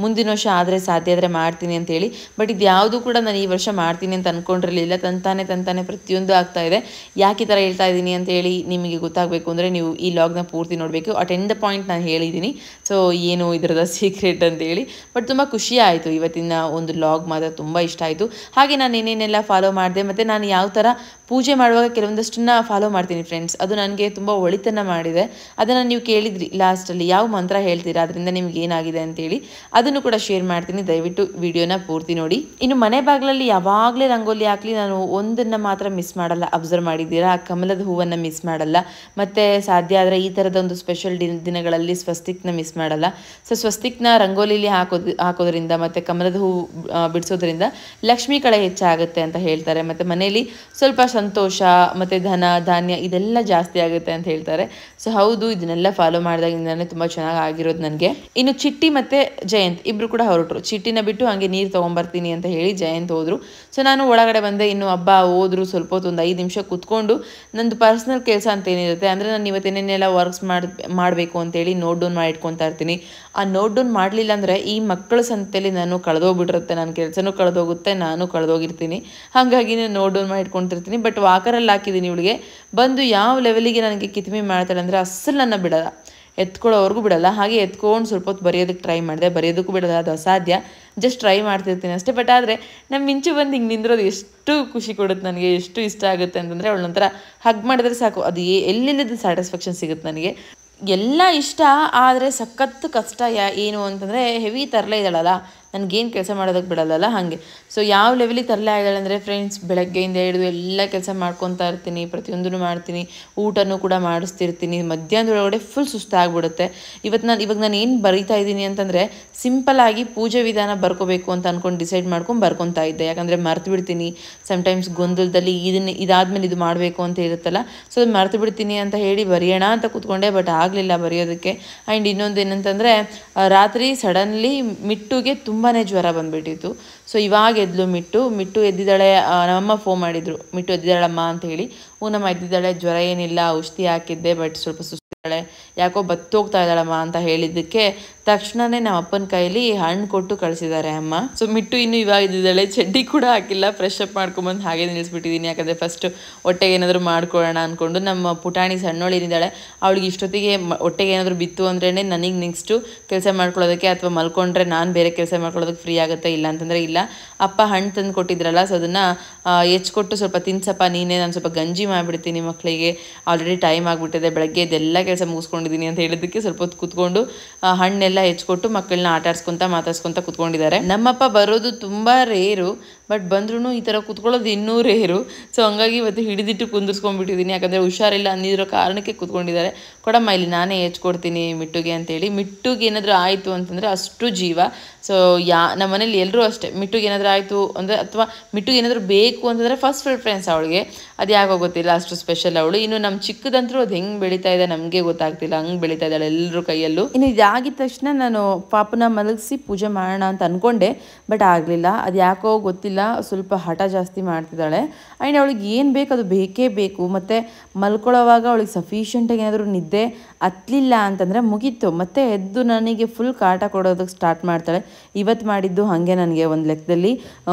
ಮುಂದಿನ ವರ್ಷ ಆದರೆ ಸಾಧ್ಯ ಆದರೆ ಮಾಡ್ತೀನಿ ಅಂತೇಳಿ. ಬಟ್ ಇದು ಯಾವುದೂ ಕೂಡ ನಾನು ಈ ವರ್ಷ ಮಾಡ್ತೀನಿ ಅಂತ ಅಂದ್ಕೊಂಡಿರಲಿಲ್ಲ. ತಂತಾನೆ ಪ್ರತಿಯೊಂದು ಆಗ್ತಾಯಿದೆ. ಯಾಕೆ ಈ ಥರ ಹೇಳ್ತಾ ಇದ್ದೀನಿ ಅಂತೇಳಿ ನಿಮಗೆ ಗೊತ್ತಾಗಬೇಕು ಅಂದರೆ ನೀವು ಈ ಲಾಗ್ನ ಪೂರ್ತಿ ನೋಡಬೇಕು. ಅಟೆಂಡ್ ದ ಪಾಯಿಂಟ್ ನಾನು ಹೇಳಿದ್ದೀನಿ. ಸೊ ಏನು ಇದರದ ಸೀಕ್ರೆಟ್ ಅಂತೇಳಿ. ಬಟ್ ತುಂಬ ಖುಷಿ ಆಯಿತು. ಇವತ್ತಿನ ಒಂದು ಲಾಗ್ ಮಾತ್ರ ತುಂಬ ಇಷ್ಟ ಆಯಿತು. ಹಾಗೆ ನಾನು ಏನೇನೆಲ್ಲ ಫಾಲೋ ಮಾಡಿದೆ, ಮತ್ತು ನಾನು ಯಾವ ಥರ ಪೂಜೆ ಮಾಡುವಾಗ ಕೆಲವೊಂದಷ್ಟನ್ನ ಫಾಲೋ ಮಾಡ್ತೀನಿ ಫ್ರೆಂಡ್ಸ್. ಅದು ನನಗೆ ತುಂಬ ಒಳಿತನ್ನು ಮಾಡಿದೆ. ಅದನ್ನು ನೀವು ಕೇಳಿದ್ರಿ ಲಾಸ್ಟಲ್ಲಿ, ಯಾವ ಮಂತ್ರ ಹೇಳ್ತೀರಾ, ಅದರಿಂದ ನಿಮ್ಗೆ ಏನಾಗಿದೆ ಅಂತೇಳಿ, ಅದನ್ನು ಕೂಡ ಶೇರ್ ಮಾಡ್ತೀನಿ. ದಯವಿಟ್ಟು ವಿಡಿಯೋನ ಪೂರ್ತಿ ನೋಡಿ. ಇನ್ನು ಮನೆ ಬಾಗಿಲಲ್ಲಿ ಯಾವಾಗಲೇ ರಂಗೋಲಿ ಹಾಕಲಿ, ನಾನು ಒಂದನ್ನು ಮಾತ್ರ ಮಿಸ್ ಮಾಡಲ್ಲ. ಅಬ್ಸರ್ವ್ ಮಾಡಿದ್ದೀರಾ, ಆ ಕಮಲದ ಹೂವನ್ನು ಮಿಸ್ ಮಾಡಲ್ಲ. ಮತ್ತು ಸಾಧ್ಯ ಆದರೆ ಈ ಥರದ ಒಂದು ಸ್ಪೆಷಲ್ ದಿನಗಳಲ್ಲಿ ಸ್ವಸ್ತಿಕ್ನ ಮಿಸ್ ಮಾಡಲ್ಲ. ಸೊ ಸ್ವಸ್ತಿಕ್ನ ರಂಗೋಲಿಲಿ ಹಾಕೋದ್ರಿಂದ ಮತ್ತು ಕಮಲದ ಹೂ ಬಿಡಿಸೋದ್ರಿಂದ ಲಕ್ಷ್ಮೀ ಕಳೆ ಹೆಚ್ಚಾಗುತ್ತೆ ಅಂತ ಹೇಳ್ತಾರೆ. ಮತ್ತು ಮನೆಯಲ್ಲಿ ಸ್ವಲ್ಪ ಸಂತೋಷ ಮತ್ತು ಧನ ಧಾನ್ಯ ಇದೆಲ್ಲ ಜಾಸ್ತಿ ಆಗುತ್ತೆ ಅಂತ ಹೇಳ್ತಾರೆ. ಸೊ ಹೌದು, ಇದನ್ನೆಲ್ಲ ಫಾಲೋ ಮಾಡಿದಾಗಿಂದಾನೆ ತುಂಬ ಚೆನ್ನಾಗಿ ಆಗಿರೋದು ನನಗೆ. ಇನ್ನು ಚಿಟ್ಟಿ ಮತ್ತು ಜಯಂತ್ ಇಬ್ಬರು ಕೂಡ ಹೊರಟರು. ಚಿಟ್ಟಿನ ಬಿಟ್ಟು ಹಾಗೆ ನೀರು ತೊಗೊಂಬರ್ತೀನಿ ಅಂತ ಹೇಳಿ ಜಯಂತ್ ಹೋದರು. ಸೊ ನಾನು ಒಳಗಡೆ ಬಂದೆ. ಇನ್ನು ಹಬ್ಬ ಹೋದ್ರು, ಸ್ವಲ್ಪ ಹೊತ್ತು ಒಂದು 5 ನಿಮಿಷ ಕೂತ್ಕೊಂಡು ನಂದು ಪರ್ಸ್ನಲ್ ಕೆಲಸ ಅಂತ ಏನಿರುತ್ತೆ ಅಂದರೆ, ನಾನು ಇವತ್ತೇನೇನೆಲ್ಲ ವರ್ಕ್ಸ್ ಮಾಡಬೇಕು ಅಂತೇಳಿ ನೋಟ್ ಡೌನ್ ಮಾಡಿ ಇಟ್ಕೊತಾ ಇರ್ತೀನಿ. ಆ ನೋಟ್ ಡೌನ್ ಮಾಡಲಿಲ್ಲ ಅಂದರೆ ಈ ಮಕ್ಕಳ ಸಂತೆಯಲ್ಲಿ ನಾನು ಕಳೆದೋಗ್ಬಿಟ್ಟಿರುತ್ತೆ, ನನ್ನ ಕೆಲಸನೂ ಕಳೆದೋಗುತ್ತೆ, ನಾನು ಕಳೆದೋಗಿರ್ತೀನಿ. ಹಾಗಾಗಿ ನಾನು ನೋಟ್ ಡೌನ್ ಮಾಡಿ ಇಟ್ಕೊತಿರ್ತೀನಿ. ಬಟ್ ವಾಕರಲ್ಲಿ ಹಾಕಿದ್ದೀನಿ ಇವಳಿಗೆ. ಬಂದು ಯಾವ ಲೆವೆಲಿಗೆ ನನಗೆ ಕಿತ್ಮಿ ಮಾಡ್ತಾಳೆ ಅಂದರೆ ಅಸಲು ನನ್ನ ಬಿಡಲ್ಲ, ಎತ್ಕೊಳ್ಳೋವರೆಗೂ ಬಿಡಲ್ಲ. ಹಾಗೆ ಎತ್ಕೊಂಡು ಸ್ವಲ್ಪ ಹೊತ್ತು ಬರೆಯೋದಕ್ಕೆ ಟ್ರೈ ಮಾಡಿದೆ, ಬರೆಯೋದಕ್ಕೂ ಬಿಡೋದು, ಅದು ಅಸಾಧ್ಯ. ಜಸ್ಟ್ ಟ್ರೈ ಮಾಡ್ತಿರ್ತೀನಿ ಅಷ್ಟೇ. ಬಟ್ ಆದರೆ ನಮ್ಮ ಮಿಂಚು ಬಂದು ಹಿಂಗೆ ನಿಂದಿರೋದು ಎಷ್ಟು ಖುಷಿ ಕೊಡುತ್ತೆ ನನಗೆ, ಎಷ್ಟು ಇಷ್ಟ ಆಗುತ್ತೆ ಅಂತಂದರೆ, ಅವಳೊಂಥರ ಹಗ್ ಮಾಡಿದ್ರೆ ಸಾಕು, ಅದು ಎಲ್ಲಿಲ್ಲದ ಸ್ಯಾಟಿಸ್ಫ್ಯಾಕ್ಷನ್ ಸಿಗುತ್ತೆ ನನಗೆ. ಎಲ್ಲ ಇಷ್ಟ, ಆದರೆ ಸಖತ್ತು ಕಷ್ಟ ಏನು ಅಂತಂದರೆ ಹೆವಿ ತರಲೆ ಇದ್ದಾಳಲ್ಲ, ನನಗೇನು ಕೆಲಸ ಮಾಡೋದಕ್ಕೆ ಬಿಡೋಲ್ಲ ಹಾಗೆ. ಸೊ ಯಾವ ಲೆವೆಲಿಗೆ ತರಲೆ ಆಗಿದ್ದಾಳೆ ಅಂದರೆ ಫ್ರೆಂಡ್ಸ್, ಬೆಳಗ್ಗೆಯಿಂದ ಹಿಡಿದು ಎಲ್ಲ ಕೆಲಸ ಮಾಡ್ಕೊತಾ ಇರ್ತೀನಿ, ಪ್ರತಿಯೊಂದೂ ಮಾಡ್ತೀನಿ, ಊಟನೂ ಕೂಡ ಮಾಡಿಸ್ತಿರ್ತೀನಿ. ಮಧ್ಯಾಹ್ನದೊಳಗಡೆ ಫುಲ್ ಸುಸ್ತಾಗ್ಬಿಡುತ್ತೆ. ಇವಾಗ ನಾನು ಏನು ಬರೀತಾ ಇದ್ದೀನಿ ಅಂತಂದರೆ, ಸಿಂಪಲ್ಲಾಗಿ ಪೂಜೆ ವಿಧಾನ ಬರ್ಕೋಬೇಕು ಅಂತ ಅಂದ್ಕೊಂಡು ಡಿಸೈಡ್ ಮಾಡ್ಕೊಂಡು ಬರ್ಕೊತಾ ಇದ್ದೆ. ಯಾಕಂದರೆ ಮರ್ತು ಬಿಡ್ತೀನಿ ಸಮ್ಟೈಮ್ಸ್ ಗೊಂದಲದಲ್ಲಿ, ಇದಾದ್ಮೇಲೆ ಇದು ಮಾಡಬೇಕು ಅಂತ ಇರುತ್ತಲ್ಲ. ಸೊ ಅದು ಮರ್ತು ಬಿಡ್ತೀನಿ ಅಂತ ಹೇಳಿ ಬರೆಯೋಣ ಅಂತ ಕೂತ್ಕೊಂಡೆ, ಬಟ್ ಆಗಲಿಲ್ಲ ಬರೆಯೋದಕ್ಕೆ. ಆ್ಯಂಡ್ ಇನ್ನೊಂದು ಏನಂತಂದರೆ, ರಾತ್ರಿ ಸಡನ್ಲಿ ಮಿಟ್ಟುಗೆ ತುಂಬಾ ಜ್ವರ ಬಂದುಬಿಟ್ಟಿತ್ತು. ಸೊ ಇವಾಗ ಎದ್ಲು ಮಿಟ್ಟು ಎದ್ದಿದ್ದಾಳೆ. ನಮ್ಮಮ್ಮ ಫೋನ್ ಮಾಡಿದ್ರು, ಮಿಟ್ಟು ಎದ್ದಿದ್ದಾಳಮ್ಮ ಅಂತ ಹೇಳಿ. ನಮ್ಮ ಎದ್ದಿದ್ದಾಳೆ, ಜ್ವರ ಏನಿಲ್ಲ, ಔಷಧಿ ಹಾಕಿದ್ದೆ, ಬಟ್ ಸ್ವಲ್ಪ ಸುಸ್ತಿದ್ದಾಳೆ, ಯಾಕೋ ಬತ್ತೋಗ್ತಾ ಇದ್ದಾಳಮ್ಮ ಅಂತ ಹೇಳಿದ್ದಕ್ಕೆ ತಕ್ಷಣನೇ ನಮ್ಮ ಅಪ್ಪನ ಕೈಲಿ ಹಣ್ಣು ಕೊಟ್ಟು ಕಳಿಸಿದ್ದಾರೆ ಅಮ್ಮ. ಸೊ ಮಿಟ್ಟು ಇನ್ನು ಇವಾಗ ಇದ್ದಿದ್ದಾಳೆ, ಚಡ್ಡಿ ಕೂಡ ಹಾಕಿಲ್ಲ, ಫ್ರೆಶ್ ಅಪ್ ಮಾಡ್ಕೊಂಬಂದು ಹಾಗೆ ನಿಲ್ಲಿಸ್ಬಿಟ್ಟಿದ್ದೀನಿ. ಯಾಕಂದರೆ ಫಸ್ಟ್ ಹೊಟ್ಟೆಗೆ ಏನಾದರೂ ಮಾಡ್ಕೊಳ್ಳೋಣ ಅಂದ್ಕೊಂಡು. ನಮ್ಮ ಪುಟಾಣಿ ಸಣ್ಣೋಳೇನಿದ್ದಾಳೆ ಅವಳಿಗೆ ಇಷ್ಟೊತ್ತಿಗೆ ಹೊಟ್ಟೆಗೆ ಏನಾದರೂ ಬಿತ್ತು ಅಂದ್ರೇ ನನಗೆ ನೆಕ್ಸ್ಟು ಕೆಲಸ ಮಾಡ್ಕೊಳ್ಳೋದಕ್ಕೆ ಅಥವಾ ಮಲ್ಕೊಂಡ್ರೆ ನಾನು ಬೇರೆ ಕೆಲಸ ಮಾಡ್ಕೊಳ್ಳೋದಕ್ಕೆ ಫ್ರೀ ಆಗುತ್ತೆ. ಇಲ್ಲ ಅಂತಂದರೆ ಇಲ್ಲ. ಅಪ್ಪ ಹಣ್ಣು ತಂದು ಕೊಟ್ಟಿದ್ರಲ್ಲ, ಸೊ ಅದನ್ನು ಹೆಚ್ಚಿಕೊಟ್ಟು ಸ್ವಲ್ಪ ತಿನ್ಸಪ್ಪ ನೀನೇ, ನಾನು ಸ್ವಲ್ಪ ಗಂಜಿ ಮಾಡಿಬಿಡ್ತೀನಿ ಮಕ್ಕಳಿಗೆ, ಆಲ್ರೆಡಿ ಟೈಮ್ ಆಗಿಬಿಟ್ಟಿದೆ, ಬೆಳಗ್ಗೆ ಇದೆಲ್ಲ ಕೆಲಸ ಮುಗಿಸ್ಕೊಂಡಿದ್ದೀನಿ ಅಂತ ಹೇಳಿದ್ದಕ್ಕೆ ಸ್ವಲ್ಪ ಹೊತ್ತು ಕೂತ್ಕೊಂಡು ಹಣ್ಣೆಲ್ಲ ಹೆಚ್ಚಿಕೊಟ್ಟು ಮಕ್ಕಳನ್ನ ಆಟಾಡ್ಸ್ಕೊತ ಮಾತಾಡ್ಸ್ಕೊತ ಕೂತ್ಕೊಂಡಿದ್ದಾರೆ. ನಮ್ಮಪ್ಪ ಬರೋದು ತುಂಬ ರೇರು, ಬಟ್ ಬಂದ್ರೂ ಈ ಥರ ಕೂತ್ಕೊಳ್ಳೋದು ಇನ್ನೂ ರೇರು. ಸೊ ಹಂಗಾಗಿ ಇವತ್ತು ಹಿಡಿದಿಟ್ಟು ಕುಂದಿರ್ಸ್ಕೊಂಡ್ಬಿಟ್ಟಿದ್ದೀನಿ, ಯಾಕಂದರೆ ಹುಷಾರಿಲ್ಲ ಅಂದಿರೋ ಕಾರಣಕ್ಕೆ ಕೂತ್ಕೊಂಡಿದ್ದಾರೆ. ಕೊಡಮ್ಮ ಇಲ್ಲಿ ನಾನೇ ಹೆಚ್ಚಿಕೊಡ್ತೀನಿ ಮಿಟ್ಟುಗೆ ಅಂತೇಳಿ. ಮಿಟ್ಟುಗೆ ಏನಾದರೂ ಆಯಿತು ಅಂತಂದರೆ ಅಷ್ಟು ಜೀವ. ಸೊ ನಮ್ಮ ಮನೇಲಿ ಎಲ್ಲರೂ ಅಷ್ಟೇ, ಮಿಟ್ಟುಗೆ ಏನಾದರೂ ಆಯಿತು ಅಂದರೆ ಅಥವಾ ಮಿಟ್ಟುಗೆ ಏನಾದರೂ ಬೇಕು ಅಂತಂದರೆ ಫಸ್ಟ್ ಪ್ರಿಫರೆನ್ಸ್ ಅವಳಿಗೆ. ಅದು ಯಾಕೋ ಗೊತ್ತಿಲ್ಲ, ಅಷ್ಟು ಸ್ಪೆಷಲ್ ಅವಳು. ಇನ್ನು ನಮ್ಮ ಚಿಕ್ಕದಂತರೂ ಅದು ಹೆಂಗೆ ಬೆಳೀತಾ ಇದೆ ನಮಗೆ ಗೊತ್ತಾಗ್ತಿಲ್ಲ, ಹಂಗೆ ಬೆಳೀತಾ ಇದ್ದಾಳೆ ಎಲ್ಲರೂ ಕೈಯಲ್ಲೂ. ಇನ್ನು ಇದಾಗಿದ ತಕ್ಷಣ ನಾನು ಪಾಪನ ಮಲಗಿಸಿ ಪೂಜೆ ಮಾಡೋಣ ಅಂತ ಅಂದ್ಕೊಂಡೆ, ಬಟ್ ಆಗಲಿಲ್ಲ. ಅದು ಯಾಕೋ ಗೊತ್ತಿಲ್ಲ, ಸ್ವಲ್ಪ ಹಠ ಜಾಸ್ತಿ ಮಾಡ್ತಿದ್ದಾಳೆ. ಆ್ಯಂಡ್ ಅವಳಿಗೆ ಏನು ಬೇಕು ಅದು ಬೇಕೇ ಬೇಕು. ಮತ್ತು ಮಲ್ಕೊಳ್ಳೋವಾಗ ಅವಳಿಗೆ ಸಫಿಷಿಯೆಂಟಾಗಿ ಏನಾದರೂ ನಿದ್ದೆ ಹತ್ತಲಿಲ್ಲ ಅಂತಂದರೆ ಮುಗೀತು, ಮತ್ತೆ ಎದ್ದು ನನಗೆ ಫುಲ್ ಕಾಟ ಕೊಡೋದಕ್ಕೆ ಸ್ಟಾರ್ಟ್ ಮಾಡ್ತಾಳೆ. ಇವತ್ತು ಮಾಡಿದ್ದು ಹಾಗೆ ನನಗೆ ಒಂದು ಲೆಕ್ಕದಲ್ಲಿ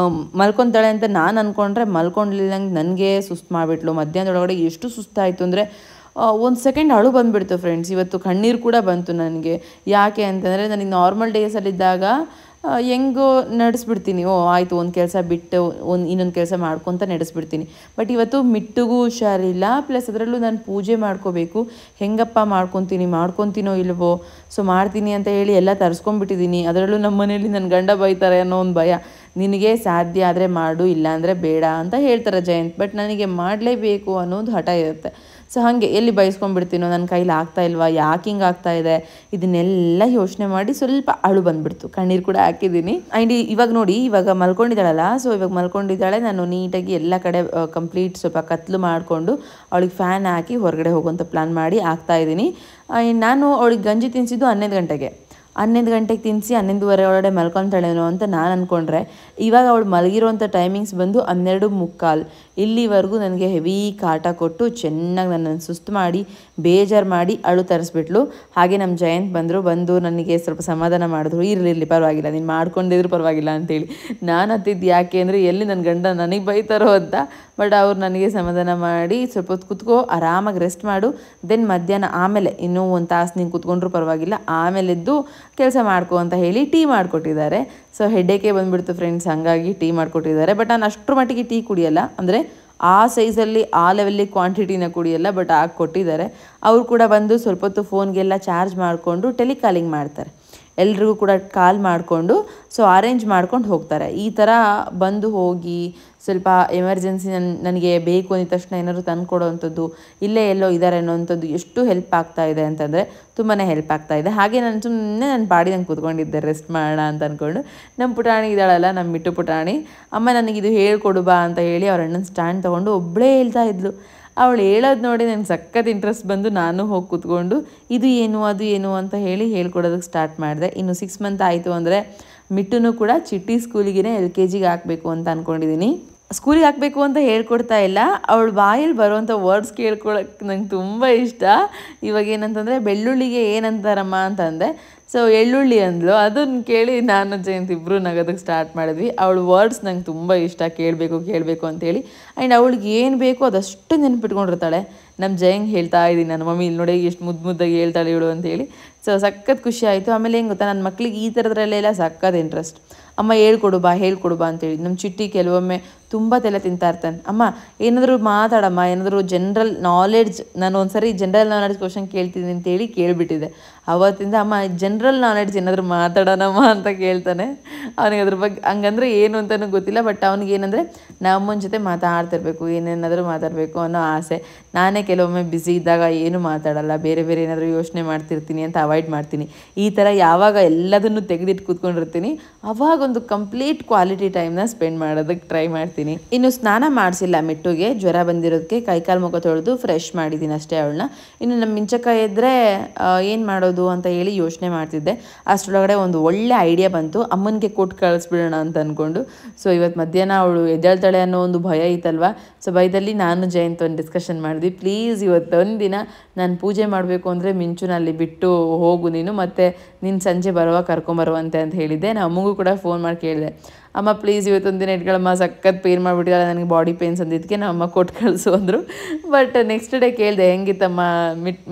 ಮಲ್ಕೊತಾಳೆ ಅಂತ ನಾನು ಅಂದ್ಕೊಂಡ್ರೆ ಮಲ್ಕೊಂಡಿಲ್ಲಂಗೆ ನನಗೆ ಸುಸ್ತು ಮಾಡಿಬಿಟ್ಲು. ಮಧ್ಯಾಹ್ನದೊಳಗಡೆ ಎಷ್ಟು ಸುಸ್ತಾಯಿತು ಅಂದರೆ ಒಂದು ಸೆಕೆಂಡ್ ಅಳು ಬಂದುಬಿಡ್ತು ಫ್ರೆಂಡ್ಸ್. ಇವತ್ತು ಕಣ್ಣೀರು ಕೂಡ ಬಂತು ನನಗೆ. ಯಾಕೆ ಅಂತಂದರೆ ನನಗೆ ನಾರ್ಮಲ್ ಡೇಸಲ್ಲಿದ್ದಾಗ ಹೆಂಗೋ ನಡೆಸ್ಬಿಡ್ತೀನಿ, ಆಯಿತು ಒಂದು ಕೆಲಸ ಬಿಟ್ಟು ಇನ್ನೊಂದು ಕೆಲಸ ಮಾಡ್ಕೊತ ನಡೆಸ್ಬಿಡ್ತೀನಿ. ಬಟ್ ಇವತ್ತು ಮಿಟ್ಟಿಗೂ ಹುಷಾರಿಲ್ಲ, ಪ್ಲಸ್ ಅದರಲ್ಲೂ ನಾನು ಪೂಜೆ ಮಾಡ್ಕೋಬೇಕು. ಹೆಂಗಪ್ಪ ಮಾಡ್ಕೊತೀನೋ ಇಲ್ವೋ, ಸೊ ಮಾಡ್ತೀನಿ ಅಂತ ಹೇಳಿ ಎಲ್ಲ ತರಿಸ್ಕೊಂಡ್ಬಿಟ್ಟಿದ್ದೀನಿ. ಅದರಲ್ಲೂ ನಮ್ಮ ಮನೇಲಿ ನನ್ನ ಗಂಡ ಬೈತಾರೆ ಅನ್ನೋ ಒಂದು ಭಯ. ನಿನಗೆ ಸಾಧ್ಯ ಆದರೆ ಮಾಡು, ಇಲ್ಲಾಂದರೆ ಬೇಡ ಅಂತ ಹೇಳ್ತಾರೆ ಜಯಂತ್. ಬಟ್ ನನಗೆ ಮಾಡಲೇಬೇಕು ಅನ್ನೋದು ಹಠ ಇರುತ್ತೆ. ಸೊ ಹಾಗೆ ಎಲ್ಲಿ ಬಯಸ್ಕೊಂಡ್ಬಿಡ್ತೀನೋ, ನನ್ನ ಕೈಲಿ ಆಗ್ತಾ ಇಲ್ವಾ, ಯಾಕೆ ಹಿಂಗೆ ಆಗ್ತಾ ಇದೆ, ಇದನ್ನೆಲ್ಲ ಯೋಚನೆ ಮಾಡಿ ಸ್ವಲ್ಪ ಅಳು ಬಂದುಬಿಡ್ತು. ಕಣ್ಣೀರು ಕೂಡ ಹಾಕಿದ್ದೀನಿ. ಆ್ಯಂಡ್ ಇವಾಗ ನೋಡಿ, ಇವಾಗ ಮಲ್ಕೊಂಡಿದ್ದಾಳಲ್ಲ, ಸೊ ಇವಾಗ ಮಲ್ಕೊಂಡಿದ್ದಾಳೆ. ನಾನು ನೀಟಾಗಿ ಎಲ್ಲ ಕಡೆ ಕಂಪ್ಲೀಟ್ ಸ್ವಲ್ಪ ಕತ್ಲು ಮಾಡಿಕೊಂಡು ಅವಳಿಗೆ ಫ್ಯಾನ್ ಹಾಕಿ ಹೊರಗಡೆ ಹೋಗುವಂಥ ಪ್ಲ್ಯಾನ್ ಮಾಡಿ ಆಗ್ತಾಯಿದ್ದೀನಿ. ನಾನು ಅವಳಿಗೆ ಗಂಜಿ ತಿನ್ನಿಸಿದ್ದು 11 ಗಂಟೆಗೆ. 11 ಗಂಟೆಗೆ ತಿನ್ನಿಸಿ 11:30 ಒಳಗಡೆ ಮಲ್ಕೊತಾಳೇನೋ ಅಂತ ನಾನು ಅಂದ್ಕೊಂಡ್ರೆ, ಇವಾಗ ಅವಳು ಮಲಗಿರೋಂಥ ಟೈಮಿಂಗ್ಸ್ ಬಂದು 12:45. ಇಲ್ಲಿವರೆಗೂ ನನಗೆ ಹೆವಿ ಕಾಟ ಕೊಟ್ಟು ಚೆನ್ನಾಗಿ ನನ್ನನ್ನು ಸುಸ್ತು ಮಾಡಿ ಬೇಜಾರು ಮಾಡಿ ಅಳು ತರಿಸ್ಬಿಟ್ಲು. ಹಾಗೆ ನಮ್ಮ ಜಯಂತ್ ಬಂದು ನನಗೆ ಸ್ವಲ್ಪ ಸಮಾಧಾನ ಮಾಡಿದ್ರು. ಇರಲಿ ಪರವಾಗಿಲ್ಲ, ನೀನು ಮಾಡ್ಕೊಂಡಿದ್ರು ಪರವಾಗಿಲ್ಲ ಅಂತೇಳಿ. ನಾನು ಹತ್ತಿದ್ದು ಯಾಕೆ ಅಂದರೆ ಎಲ್ಲಿ ನನ್ನ ಗಂಡ ನನಗೆ ಬೈತಾರೋ ಅಂತ. ಬಟ್ ಅವ್ರು ನನಗೆ ಸಮಾಧಾನ ಮಾಡಿ ಸ್ವಲ್ಪ ಹೊತ್ತು ಕೂತ್ಕೋ, ಆರಾಮಾಗಿ ರೆಸ್ಟ್ ಮಾಡು, ದೆನ್ ಮಧ್ಯಾಹ್ನ ಆಮೇಲೆ ಇನ್ನೂ ಒಂದು ತಾಸು ನೀನು ಕೂತ್ಕೊಂಡ್ರೂ ಪರವಾಗಿಲ್ಲ, ಆಮೇಲೆದ್ದು ಕೆಲಸ ಮಾಡ್ಕೊ ಅಂತ ಹೇಳಿ ಟೀ ಮಾಡಿಕೊಟ್ಟಿದ್ದಾರೆ. ಸೊ ಹೆಡ್ಡೇಕೆ ಬಂದುಬಿಡ್ತು ಫ್ರೆಂಡ್ಸ್, ಹಾಗಾಗಿ ಟೀ ಮಾಡಿಕೊಟ್ಟಿದ್ದಾರೆ. ಬಟ್ ನಾನು ಅಷ್ಟರ ಮಟ್ಟಿಗೆ ಟೀ ಕುಡಿಯಲ್ಲ, ಅಂದರೆ ಆ ಸೈಜಲ್ಲಿ ಆ ಲೆವೆಲ್ಲಿ ಕ್ವಾಂಟಿಟಿನ ಕುಡಿಯಲ್ಲ, ಬಟ್ ಆಗಿ ಕೊಟ್ಟಿದ್ದಾರೆ. ಅವರು ಕೂಡ ಬಂದು ಸ್ವಲ್ಪ ಹೊತ್ತು ಫೋನ್ಗೆಲ್ಲ ಚಾರ್ಜ್ ಮಾಡಿಕೊಂಡು ಟೆಲಿಕಾಲಿಂಗ್ ಮಾಡ್ತಾರೆ. ಎಲ್ರಿಗೂ ಕೂಡ ಕಾಲ್ ಮಾಡಿಕೊಂಡು ಸೊ ಅರೇಂಜ್ ಮಾಡ್ಕೊಂಡು ಹೋಗ್ತಾರೆ. ಈ ಥರ ಬಂದು ಹೋಗಿ ಸ್ವಲ್ಪ ಎಮರ್ಜೆನ್ಸಿ ನನಗೆ ಬೇಕು ಅಂದ ತಕ್ಷಣ ಏನಾದರೂ ತಂದು ಕೊಡೋವಂಥದ್ದು, ಇಲ್ಲೇ ಎಲ್ಲೋ ಇದ್ದಾರೆ ಅನ್ನೋವಂಥದ್ದು ಎಷ್ಟು ಹೆಲ್ಪ್ ಆಗ್ತಾಯಿದೆ ಅಂತಂದರೆ ತುಂಬಾ ಹೆಲ್ಪ್ ಆಗ್ತಾಯಿದೆ. ಹಾಗೆ ನಾನು ಸುಮ್ಮನೆ ನನ್ನ ಪಾಡಿ ನಂಗೆ ಕೂತ್ಕೊಂಡಿದ್ದೆ ರೆಸ್ಟ್ ಮಾಡೋಣ ಅಂತ ಅಂದ್ಕೊಂಡು. ನಮ್ಮ ಪುಟಾಣಿ ಇದ್ದಾಳಲ್ಲ, ನಮ್ಮ ಮಿಟ್ಟು ಪುಟಾಣಿ, ಅಮ್ಮ ನನಗಿದು ಹೇಳ್ಕೊಡು ಬಾ ಅಂತ ಹೇಳಿ ಅವ್ರ ಅಣ್ಣನ ಸ್ಟ್ಯಾಂಡ್ ತೊಗೊಂಡು ಒಬ್ಬಳೇ ಹೇಳ್ತಾ ಇದ್ಲು. ಅವಳು ಹೇಳೋದು ನೋಡಿ ನನಗೆ ಸಖತ್ ಇಂಟ್ರೆಸ್ಟ್ ಬಂದು ನಾನು ಹೋಗಿ ಕೂತ್ಕೊಂಡು ಇದು ಏನು ಅದು ಏನು ಅಂತ ಹೇಳಿ ಹೇಳ್ಕೊಡೋದಕ್ಕೆ ಸ್ಟಾರ್ಟ್ ಮಾಡಿದೆ. ಇನ್ನು 6 ಮಂತ್ ಆಯಿತು ಅಂದರೆ ಮಿಟ್ಟುನು ಕೂಡ ಚಿಟ್ಟಿ ಸ್ಕೂಲಿಗೆ LKG ಹಾಕಬೇಕು ಅಂತ ಅಂದ್ಕೊಂಡಿದ್ದೀನಿ. ಸ್ಕೂಲಿಗೆ ಹಾಕಬೇಕು ಅಂತ ಹೇಳ್ಕೊಡ್ತಾ ಇಲ್ಲ, ಅವಳು ಬಾಯಲ್ಲಿ ಬರುವಂಥ ವರ್ಡ್ಸ್ ಕೇಳ್ಕೊಳಕ್ಕೆ ನಂಗೆ ತುಂಬ ಇಷ್ಟ. ಇವಾಗ ಏನಂತಂದರೆ ಬೆಳ್ಳುಳ್ಳಿಗೆ ಏನಂತಾರಮ್ಮ ಅಂತಂದೆ, ಸೊ ಎಳ್ಳುಳ್ಳಿ ಅಂದ್ಲು. ಅದನ್ನು ಕೇಳಿ ನಾನು ಜಯಂತ್ ಇಬ್ಬರು ನಗೋದಕ್ಕೆ ಸ್ಟಾರ್ಟ್ ಮಾಡಿದ್ವಿ. ಅವಳು ವರ್ಡ್ಸ್ ನಂಗೆ ತುಂಬ ಇಷ್ಟ, ಕೇಳಬೇಕು ಅಂತೇಳಿ. ಆ್ಯಂಡ್ ಅವಳಿಗೆ ಏನು ಬೇಕೋ ಅದಷ್ಟು ನೆನ್ಪಿಟ್ಕೊಂಡಿರ್ತಾಳೆ. ನಮ್ಮ ಜಯಂಗೆ ಹೇಳ್ತಾ ಇದ್ದೀನಿ, ನನ್ನ ಮಮ್ಮಿ ಇಲ್ಲಿ ನೋಡಿ ಎಷ್ಟು ಮುದ್ದಾಗಿ ಹೇಳ್ತಾಳೆ ಇವಳು ಅಂತೇಳಿ. ಸೊ ಸಖತ್ ಖುಷಿ ಆಯಿತು. ಆಮೇಲೆ ಹೆಂಗೆ ಗೊತ್ತಾ, ನನ್ನ ಮಕ್ಳಿಗೆ ಈ ಥರದ್ರಲ್ಲೆಲ್ಲ ಸಖತ್ ಇಂಟ್ರೆಸ್ಟ್. ಅಮ್ಮ ಹೇಳ್ಕೊಡು ಬಾ ಅಂತೇಳಿ. ನಮ್ಮ ಚಿಟ್ಟಿ ಕೆಲವೊಮ್ಮೆ ತುಂಬ ತಲೆ ತಿಂತಾ ಇರ್ತಾನೆ, ಅಮ್ಮ ಏನಾದರೂ ಮಾತಾಡಮ್ಮ, ಏನಾದರೂ ಜನರಲ್ ನಾಲೆಡ್ಜ್, ನಾನು ಒಂದು ಸರಿ ಜನರಲ್ ನಾಲೆಡ್ಜ್ ಕ್ವಶನ್ ಕೇಳ್ತೀನಿ ಅಂತೇಳಿ ಕೇಳಿಬಿಟ್ಟಿದೆ. ಅವತ್ತಿಂದ ಅಮ್ಮ ಜನರಲ್ ನಾಲೆಡ್ಜ್ ಏನಾದರೂ ಮಾತಾಡೋಣಮ್ಮ ಅಂತ ಕೇಳ್ತಾನೆ. ಅವನಿಗೆ ಅದ್ರ ಬಗ್ಗೆ ಹಂಗಂದ್ರೆ ಏನು ಅಂತಲೂ ಗೊತ್ತಿಲ್ಲ, ಬಟ್ ಅವ್ನಿಗೆ ಏನಂದರೆ ನಮ್ಮನ ಜೊತೆ ಮಾತಾಡ್ತಿರ್ಬೇಕು, ಏನೇನಾದರೂ ಮಾತಾಡಬೇಕು ಅನ್ನೋ ಆಸೆ. ನಾನೇ ಕೆಲವೊಮ್ಮೆ ಬ್ಯುಸಿ ಇದ್ದಾಗ ಏನು ಮಾತಾಡಲ್ಲ, ಬೇರೆ ಏನಾದರೂ ಯೋಚನೆ ಮಾಡ್ತಿರ್ತೀನಿ ಅಂತ ಅವಾಯ್ಡ್ ಮಾಡ್ತೀನಿ. ಈ ಥರ ಯಾವಾಗ ಎಲ್ಲದನ್ನು ತೆಗೆದಿಟ್ಟು ಕೂತ್ಕೊಂಡಿರ್ತೀನಿ, ಅವಾಗೊಂದು ಕಂಪ್ಲೀಟ್ ಕ್ವಾಲಿಟಿ ಟೈಮ್ನ ಸ್ಪೆಂಡ್ ಮಾಡೋದಕ್ಕೆ ಟ್ರೈ ಮಾಡ್ತೀನಿ. ಇದ್ದೀನಿ. ಇನ್ನು ಸ್ನಾನ ಮಾಡಿಸಿಲ್ಲ ಮಿಟ್ಟುಗೆ, ಜ್ವರ ಬಂದಿರೋದಕ್ಕೆ ಕೈಕಾಲು ಮುಖ ತೊಳೆದು ಫ್ರೆಶ್ ಮಾಡಿದ್ದೀನಿ ಅಷ್ಟೇ ಅವಳನ್ನ. ಇನ್ನು ನಮ್ಮ ಮಿಂಚಕ್ಕ ಇದ್ದರೆ ಏನು ಮಾಡೋದು ಅಂತ ಹೇಳಿ ಯೋಚನೆ ಮಾಡ್ತಿದ್ದೆ. ಅಷ್ಟರೊಳಗಡೆ ಒಂದು ಒಳ್ಳೆ ಐಡಿಯಾ ಬಂತು, ಅಮ್ಮನಿಗೆ ಕೊಟ್ಟು ಕಳಿಸ್ಬಿಡೋಣ ಅಂತ ಅಂದ್ಕೊಂಡು. ಸೊ ಇವತ್ತು ಮಧ್ಯಾಹ್ನ ಅವಳು ಎದ್ದೇಳ್ತಾಳೆ ಅನ್ನೋ ಒಂದು ಭಯ ಇತ್ತಲ್ವ. ಸೊ ಭಯದಲ್ಲಿ ನಾನು ಜಯಂತ್ ಒಂದು ಡಿಸ್ಕಷನ್ ಮಾಡಿದ್ವಿ, ಪ್ಲೀಸ್ ಇವತ್ತೊಂದು ದಿನ ನಾನು ಪೂಜೆ ಮಾಡಬೇಕು ಅಂದರೆ ಮಿಂಚುನ ಅಲ್ಲಿ ಬಿಟ್ಟು ಹೋಗು ನೀನು, ಮತ್ತು ನೀನು ಸಂಜೆ ಬರುವಾಗ ಕರ್ಕೊಂಬರುವಂತೆ ಅಂತ ಹೇಳಿದ್ದೆ. ನಾನು ಅಮ್ಮಗೂ ಕೂಡ ಫೋನ್ ಮಾಡಿ ಕೇಳಿದೆ, ಅಮ್ಮ ಪ್ಲೀಸ್ ಇವತ್ತೊಂದು ದಿನ ಇಟ್ಕೊಳ್ಳಮ್ಮ, ಸಖತ್ ಪೇನ್ ಮಾಡಿಬಿಟ್ಟಿಲ್ಲ ನನಗೆ, ಬಾಡಿ ಪೇನ್ಸ್ ಅಂದಿದ್ದಕ್ಕೆ ನಮ್ಮ ಅಮ್ಮ ಕೊಟ್ಟು ಕಳಿಸು ಅಂದರು. ಬಟ್ ನೆಕ್ಸ್ಟ್ ಡೇ ಕೇಳಿದೆ ಹೆಂಗಿತ್ತಮ್ಮ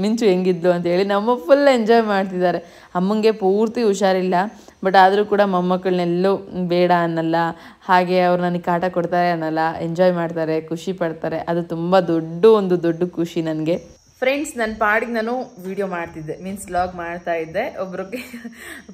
ಮಿಂಚು ಹೆಂಗಿದ್ಲು ಅಂತೇಳಿ. ನಮ್ಮ ಫುಲ್ ಎಂಜಾಯ್ ಮಾಡ್ತಿದ್ದಾರೆ. ಅಮ್ಮಂಗೆ ಪೂರ್ತಿ ಹುಷಾರಿಲ್ಲ, ಬಟ್ ಆದರೂ ಕೂಡ ಮೊಮ್ಮಕ್ಕಳನ್ನೆಲ್ಲೂ ಬೇಡ ಅನ್ನಲ್ಲ, ಹಾಗೆ ಅವ್ರು ನನಗೆ ಕಾಟ ಕೊಡ್ತಾರೆ ಅನ್ನಲ್ಲ, ಎಂಜಾಯ್ ಮಾಡ್ತಾರೆ, ಖುಷಿ ಪಡ್ತಾರೆ. ಅದು ತುಂಬ ದೊಡ್ಡ ಖುಷಿ ನನಗೆ. ಫ್ರೆಂಡ್ಸ್, ನನ್ನ ಪಾಡಿಗೆ ನಾನು ವಿಡಿಯೋ ಮಾಡ್ತಿದ್ದೆ, ಮೀನ್ಸ್ ವ್ಲಾಗ್ ಮಾಡ್ತಾ ಇದ್ದೆ. ಒಬ್ರಿಗೆ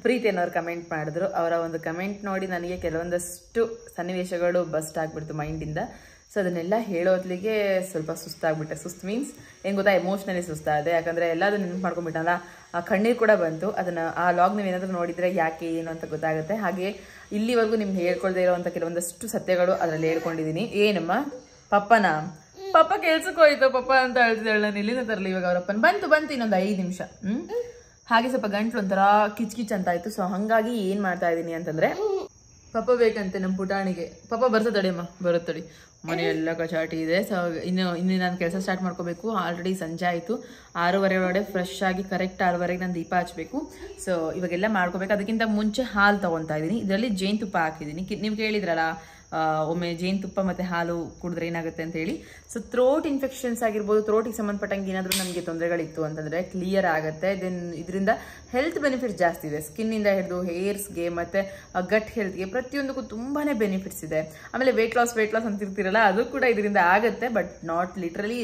ಪ್ರೀತಿ ಅನ್ನೋರು ಕಮೆಂಟ್ ಮಾಡಿದ್ರು. ಅವರ ಒಂದು ಕಮೆಂಟ್ ನೋಡಿ ನನಗೆ ಕೆಲವೊಂದಷ್ಟು ಸನ್ನಿವೇಶಗಳು ಬಸ್ಟ್ ಆಗಿಬಿಡ್ತು ಮೈಂಡಿಂದ. ಸೊ ಅದನ್ನೆಲ್ಲ ಹೇಳೋದ್ಲಿಗೆ ಸ್ವಲ್ಪ ಸುಸ್ತಾಗ್ಬಿಟ್ಟೆ. ಸುಸ್ತು ಮೀನ್ಸ್ ಹೆಂಗೆ ಗೊತ್ತಾ, ಎಮೋಷ್ನಲಿ ಸುಸ್ತಾದೆ. ಯಾಕಂದರೆ ಎಲ್ಲದೂ ನೆನಪು ಮಾಡ್ಕೊಂಡ್ಬಿಟ್ಟಲ್ಲ, ಕಣ್ಣೀರು ಕೂಡ ಬಂತು. ಅದನ್ನು ಆ ಲಾಗ್ ನೀವು ಏನಾದರೂ ನೋಡಿದರೆ ಯಾಕೆ ಏನು ಅಂತ ಗೊತ್ತಾಗುತ್ತೆ. ಹಾಗೆ ಇಲ್ಲಿವರೆಗೂ ನಿಮ್ಗೆ ಹೇಳ್ಕೊಳ್ದೇ ಇರೋವಂಥ ಕೆಲವೊಂದಷ್ಟು ಸತ್ಯಗಳು ಅದರಲ್ಲಿ ಹೇಳ್ಕೊಂಡಿದ್ದೀನಿ. ಏನಮ್ಮ ಪಪ್ಪ ಕೆಲ್ಸಕ್ಕೆ ಹೋಯ್ತು ಪಪ್ಪ ಅಂತ ಹೇಳ್ತಿದ್ದಾಳೆ. ನಾನು ಎಲ್ಲಿಂದ ತರಲಿ ಇವಾಗ ಅವರಪ್ಪನ. ಬಂತು ಇನ್ನೊಂದು 5 ನಿಮಿಷ. ಹಾಗೆ ಸ್ವಲ್ಪ ಗಂಟ್ಲು ಒಂಥರ ಕಿಚ್ ಅಂತ ಆಯ್ತು. ಸೊ ಹಾಗಾಗಿ ಏನು ಮಾಡ್ತಾ ಇದ್ದೀನಿ ಅಂತಂದರೆ, ಪಪ್ಪ ಬೇಕಂತೆ ನಮ್ಮ ಪುಟಾಣಿಗೆ. ಪಪ್ಪ ಬರ್ತದಡಿಯಮ್ಮ, ಬರುತ್ತಡಿ. ಮನೆಯೆಲ್ಲ ಕಚಾಟಿ ಇದೆ. ಸೊ ಇನ್ನು ನಾನು ಕೆಲಸ ಸ್ಟಾರ್ಟ್ ಮಾಡ್ಕೋಬೇಕು. ಆಲ್ರೆಡಿ ಸಂಜೆ ಆಯಿತು. 6:30 ಒಳಗಡೆ ಫ್ರೆಶ್ ಆಗಿ ಕರೆಕ್ಟ್ 6:30ಗೆ ನಾನು ದೀಪ ಹಚ್ಚಬೇಕು. ಸೊ ಇವಾಗೆಲ್ಲ ಮಾಡ್ಕೋಬೇಕು. ಅದಕ್ಕಿಂತ ಮುಂಚೆ ಹಾಲು ತೊಗೊತಾ ಇದ್ದೀನಿ. ಇದರಲ್ಲಿ ಜೇನುತುಪ್ಪ ಹಾಕಿದ್ದೀನಿ. ನೀವು ಕೇಳಿದ್ರಲ್ಲ ಒಮ್ಮೆ ಜೇನುತುಪ್ಪ ಮತ್ತು ಹಾಲು ಕುಡಿದ್ರೆ ಏನಾಗುತ್ತೆ ಅಂತ ಹೇಳಿ. ಸೊ ಥ್ರೋಟ್ ಇನ್ಫೆಕ್ಷನ್ಸ್ ಆಗಿರ್ಬೋದು, ಥ್ರೋಟಿಗೆ ಸಂಬಂಧಪಟ್ಟಂಗೆ ಏನಾದರೂ ನಮಗೆ ತೊಂದರೆಗಳಿತ್ತು ಅಂತಂದರೆ ಕ್ಲಿಯರ್ ಆಗುತ್ತೆ. ದೆನ್ ಇದರಿಂದ ಹೆಲ್ತ್ ಬೆನಿಫಿಟ್ಸ್ ಜಾಸ್ತಿ ಇದೆ. ಸ್ಕಿನ್ನಿಂದ ಹಿಡಿದು ಹೇರ್ಸ್ಗೆ ಮತ್ತು ಗಟ್ ಹೆಲ್ತ್ಗೆ ಪ್ರತಿಯೊಂದಕ್ಕೂ ತುಂಬಾ ಬೆನಿಫಿಟ್ಸ್ ಇದೆ. ಆಮೇಲೆ ವೆಯ್ಟ್ ಲಾಸ್ ಅಂತಿರ್ತೀರಲ್ಲ, ಅದು ಕೂಡ ಇದರಿಂದ ಆಗುತ್ತೆ. ಬಟ್ ನಾಟ್ ಲಿಟ್ರಲಿ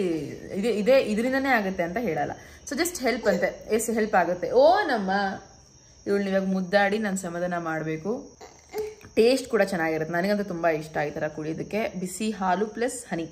ಇದರಿಂದನೇ ಆಗುತ್ತೆ ಅಂತ ಹೇಳಲ್ಲ. ಸೊ ಜಸ್ಟ್ ಹೆಲ್ಪ್ ಅಂತೆ, ಎಷ್ಟು ಹೆಲ್ಪ್ ಆಗುತ್ತೆ. ನಮ್ಮ ಇವಳು ಇವಾಗ ಮುದ್ದಾಡಿ ನಾನು ಸಮಾಧಾನ ಮಾಡಬೇಕು. ಟೇಸ್ಟ್ ಕೂಡ ಚೆನ್ನಾಗಿರುತ್ತೆ. ನನಗಂತೂ ತುಂಬ ಇಷ್ಟ ಈ ಥರ ಕುಡಿಯೋದಕ್ಕೆ. ಬಿಸಿ ಹಾಲು ಪ್ಲಸ್ ಹನಿ.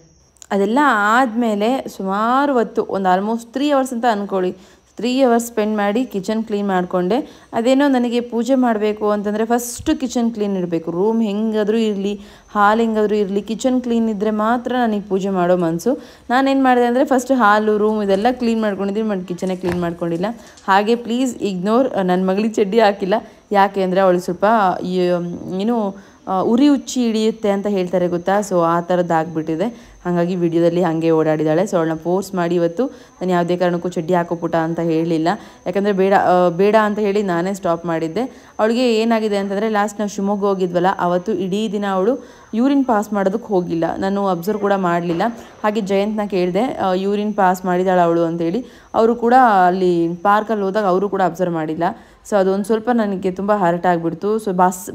ಅದೆಲ್ಲ ಆದಮೇಲೆ ಸುಮಾರು ಹೊತ್ತು, ಒಂದು ಆಲ್ಮೋಸ್ಟ್ 3 ಅವರ್ಸ್ ಅಂತ ಅಂದ್ಕೊಳ್ಳಿ, 3 ಅವರ್ಸ್ ಸ್ಪೆಂಡ್ ಮಾಡಿ ಕಿಚನ್ ಕ್ಲೀನ್ ಮಾಡಿಕೊಂಡೆ. ಅದೇನೋ ನನಗೆ ಪೂಜೆ ಮಾಡಬೇಕು ಅಂತಂದರೆ ಫಸ್ಟು ಕಿಚನ್ ಕ್ಲೀನ್ ಇರಬೇಕು. ರೂಮ್ ಹೆಂಗಾದರೂ ಇರಲಿ, ಹಾಲು ಹೆಂಗಾದರೂ ಇರಲಿ, ಕಿಚನ್ ಕ್ಲೀನ್ ಇದ್ದರೆ ಮಾತ್ರ ನನಗೆ ಪೂಜೆ ಮಾಡೋ ಮನಸ್ಸು. ನಾನೇನು ಮಾಡಿದೆ ಅಂದರೆ ಫಸ್ಟ್ ಹಾಲು, ರೂಮ್ ಇದೆಲ್ಲ ಕ್ಲೀನ್ ಮಾಡ್ಕೊಂಡಿದ್ದೀನಿ, ಬಟ್ ಕಿಚನೇ ಕ್ಲೀನ್ ಮಾಡ್ಕೊಂಡಿಲ್ಲ. ಹಾಗೆ ಪ್ಲೀಸ್ ಇಗ್ನೋರ್, ನನ್ನ ಮಗಳಿಗೆ ಚಡ್ಡಿ ಹಾಕಿಲ್ಲ. ಯಾಕೆ ಅಂದರೆ ಅವಳಿಗೆ ಸ್ವಲ್ಪ ಏನು ಉರಿ ಹುಚ್ಚಿ ಹಿಡಿಯುತ್ತೆ ಅಂತ ಹೇಳ್ತಾರೆ ಗೊತ್ತಾ. ಸೊ ಆ ಥರದ್ದು ಆಗಿಬಿಟ್ಟಿದೆ. ಹಾಗಾಗಿ ವಿಡಿಯೋದಲ್ಲಿ ಹಾಗೆ ಓಡಾಡಿದ್ದಾಳೆ. ಸೊ ಅವಳನ್ನ ಫೋರ್ಸ್ ಮಾಡಿ ಇವತ್ತು ನಾನು ಯಾವುದೇ ಕಾರಣಕ್ಕೂ ಚಡ್ಡಿ ಹಾಕೋಪುಟ ಅಂತ ಹೇಳಲಿಲ್ಲ. ಯಾಕಂದರೆ ಬೇಡ ಅಂತ ಹೇಳಿ ನಾನೇ ಸ್ಟಾಪ್ ಮಾಡಿದ್ದೆ. ಅವಳಿಗೆ ಏನಾಗಿದೆ ಅಂತಂದರೆ, ಲಾಸ್ಟ್ ನಾವು ಶಿವಮೊಗ್ಗ ಹೋಗಿದ್ವಲ್ಲ, ಅವತ್ತು ಇಡೀ ದಿನ ಅವಳು ಯೂರಿನ್ ಪಾಸ್ ಮಾಡೋದಕ್ಕೆ ಹೋಗಿಲ್ಲ. ನಾನು ಅಬ್ಸರ್ವ್ ಕೂಡ ಮಾಡಲಿಲ್ಲ. ಹಾಗೆ ಜಯಂತ್ನ ಕೇಳಿದೆ, ಯೂರಿನ್ ಪಾಸ್ ಮಾಡಿದಾಳೆ ಅವಳು ಅಂತೇಳಿ. ಅವರು ಕೂಡ ಅಲ್ಲಿ ಪಾರ್ಕಲ್ಲಿ ಹೋದಾಗ ಅವರು ಕೂಡ ಅಬ್ಸರ್ವ್ ಮಾಡಿಲ್ಲ. ಸೊ ಅದೊಂದು ಸ್ವಲ್ಪ ನನಗೆ ತುಂಬ ಹರ್ಟ್ ಆಗಿಬಿಡ್ತು. ಸೊ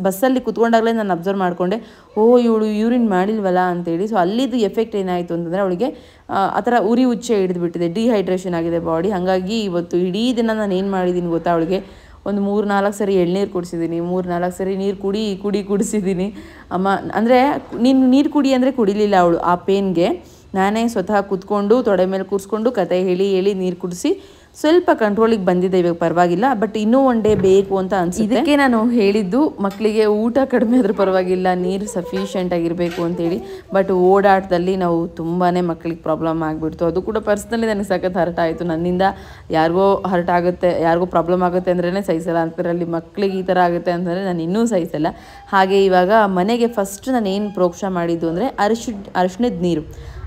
ಬಸ್ಸಲ್ಲಿ ಕುತ್ಕೊಂಡಾಗಲೇ ನಾನು ಅಬ್ಸರ್ವ್ ಮಾಡಿಕೊಂಡೆ, ಇವಳು ಯೂರಿನ್ ಮಾಡಿಲ್ವಲ್ಲ ಅಂತೇಳಿ. ಸೊ ಅಲ್ಲಿದ್ದು ಎಫೆಕ್ಟ್ ಏನಾಯಿತು ಅಂತಂದರೆ, ಅವಳಿಗೆ ಆ ಥರ ಉರಿ ಹುಚ್ಚೆ ಹಿಡಿದುಬಿಟ್ಟಿದೆ, ಡಿಹೈಡ್ರೇಷನ್ ಆಗಿದೆ ಬಾಡಿ. ಹಾಗಾಗಿ ಇವತ್ತು ಇಡೀ ದಿನ ನಾನು ಏನು ಮಾಡಿದ್ದೀನಿ ಗೊತ್ತಾ, ಅವಳಿಗೆ ಒಂದು 3-4 ಸರಿ ಎಳ್ನೀರು ಕುಡಿಸಿದ್ದೀನಿ, 3-4 ಸರಿ ನೀರು ಕುಡಿಸಿದ್ದೀನಿ. ಅಮ್ಮ ಅಂದರೆ ನೀರು ಕುಡಿ ಅಂದರೆ ಕುಡಿಲಿಲ್ಲ ಅವಳು. ಆ ಪೇನ್ಗೆ ನಾನೇ ಸ್ವತಃ ಕೂತ್ಕೊಂಡು ತೊಡೆ ಮೇಲೆ ಕೂರಿಸ್ಕೊಂಡು ಕತೆ ಹೇಳಿ ನೀರು ಕುಡಿಸಿ ಸ್ವಲ್ಪ ಕಂಟ್ರೋಲಿಗೆ ಬಂದಿದೆ. ಇವಾಗ ಪರವಾಗಿಲ್ಲ. ಬಟ್ ಇನ್ನೂ 1 ಡೇ ಬೇಕು ಅಂತ ಅನ್ಸುತ್ತೆ. ಇದಕ್ಕೆ ನಾನು ಹೇಳಿದ್ದು, ಮಕ್ಕಳಿಗೆ ಊಟ ಕಡಿಮೆ ಆದರೂ ಪರವಾಗಿಲ್ಲ, ನೀರು ಸಫಿಷಿಯೆಂಟ್ ಆಗಿರಬೇಕು ಅಂತೇಳಿ. ಬಟ್ ಓಡಾಟದಲ್ಲಿ ನಾವು ತುಂಬಾ ಮಕ್ಕಳಿಗೆ ಪ್ರಾಬ್ಲಮ್ ಆಗಿಬಿಡ್ತು. ಅದು ಕೂಡ ಪರ್ಸ್ನಲಿ ನನಗೆ ಸಖತ್ ಹರ್ಟ್ ಆಯಿತು. ನನ್ನಿಂದ ಯಾರಿಗೋ ಹರ್ಟ್ ಆಗುತ್ತೆ, ಯಾರಿಗೋ ಪ್ರಾಬ್ಲಮ್ ಆಗುತ್ತೆ ಅಂದ್ರೇ ಸಹಿಸಲ್ಲ. ಅಂತರಲ್ಲಿ ಮಕ್ಕಳಿಗೆ ಈ ಥರ ಆಗುತ್ತೆ ಅಂತಂದರೆ ನಾನು ಇನ್ನೂ ಸಹಿಸಲ್ಲ. ಹಾಗೆ ಇವಾಗ ಮನೆಗೆ ಫಸ್ಟ್ ನಾನು ಏನು ಪ್ರೋಕ್ಷ ಮಾಡಿದ್ದು ಅಂದರೆ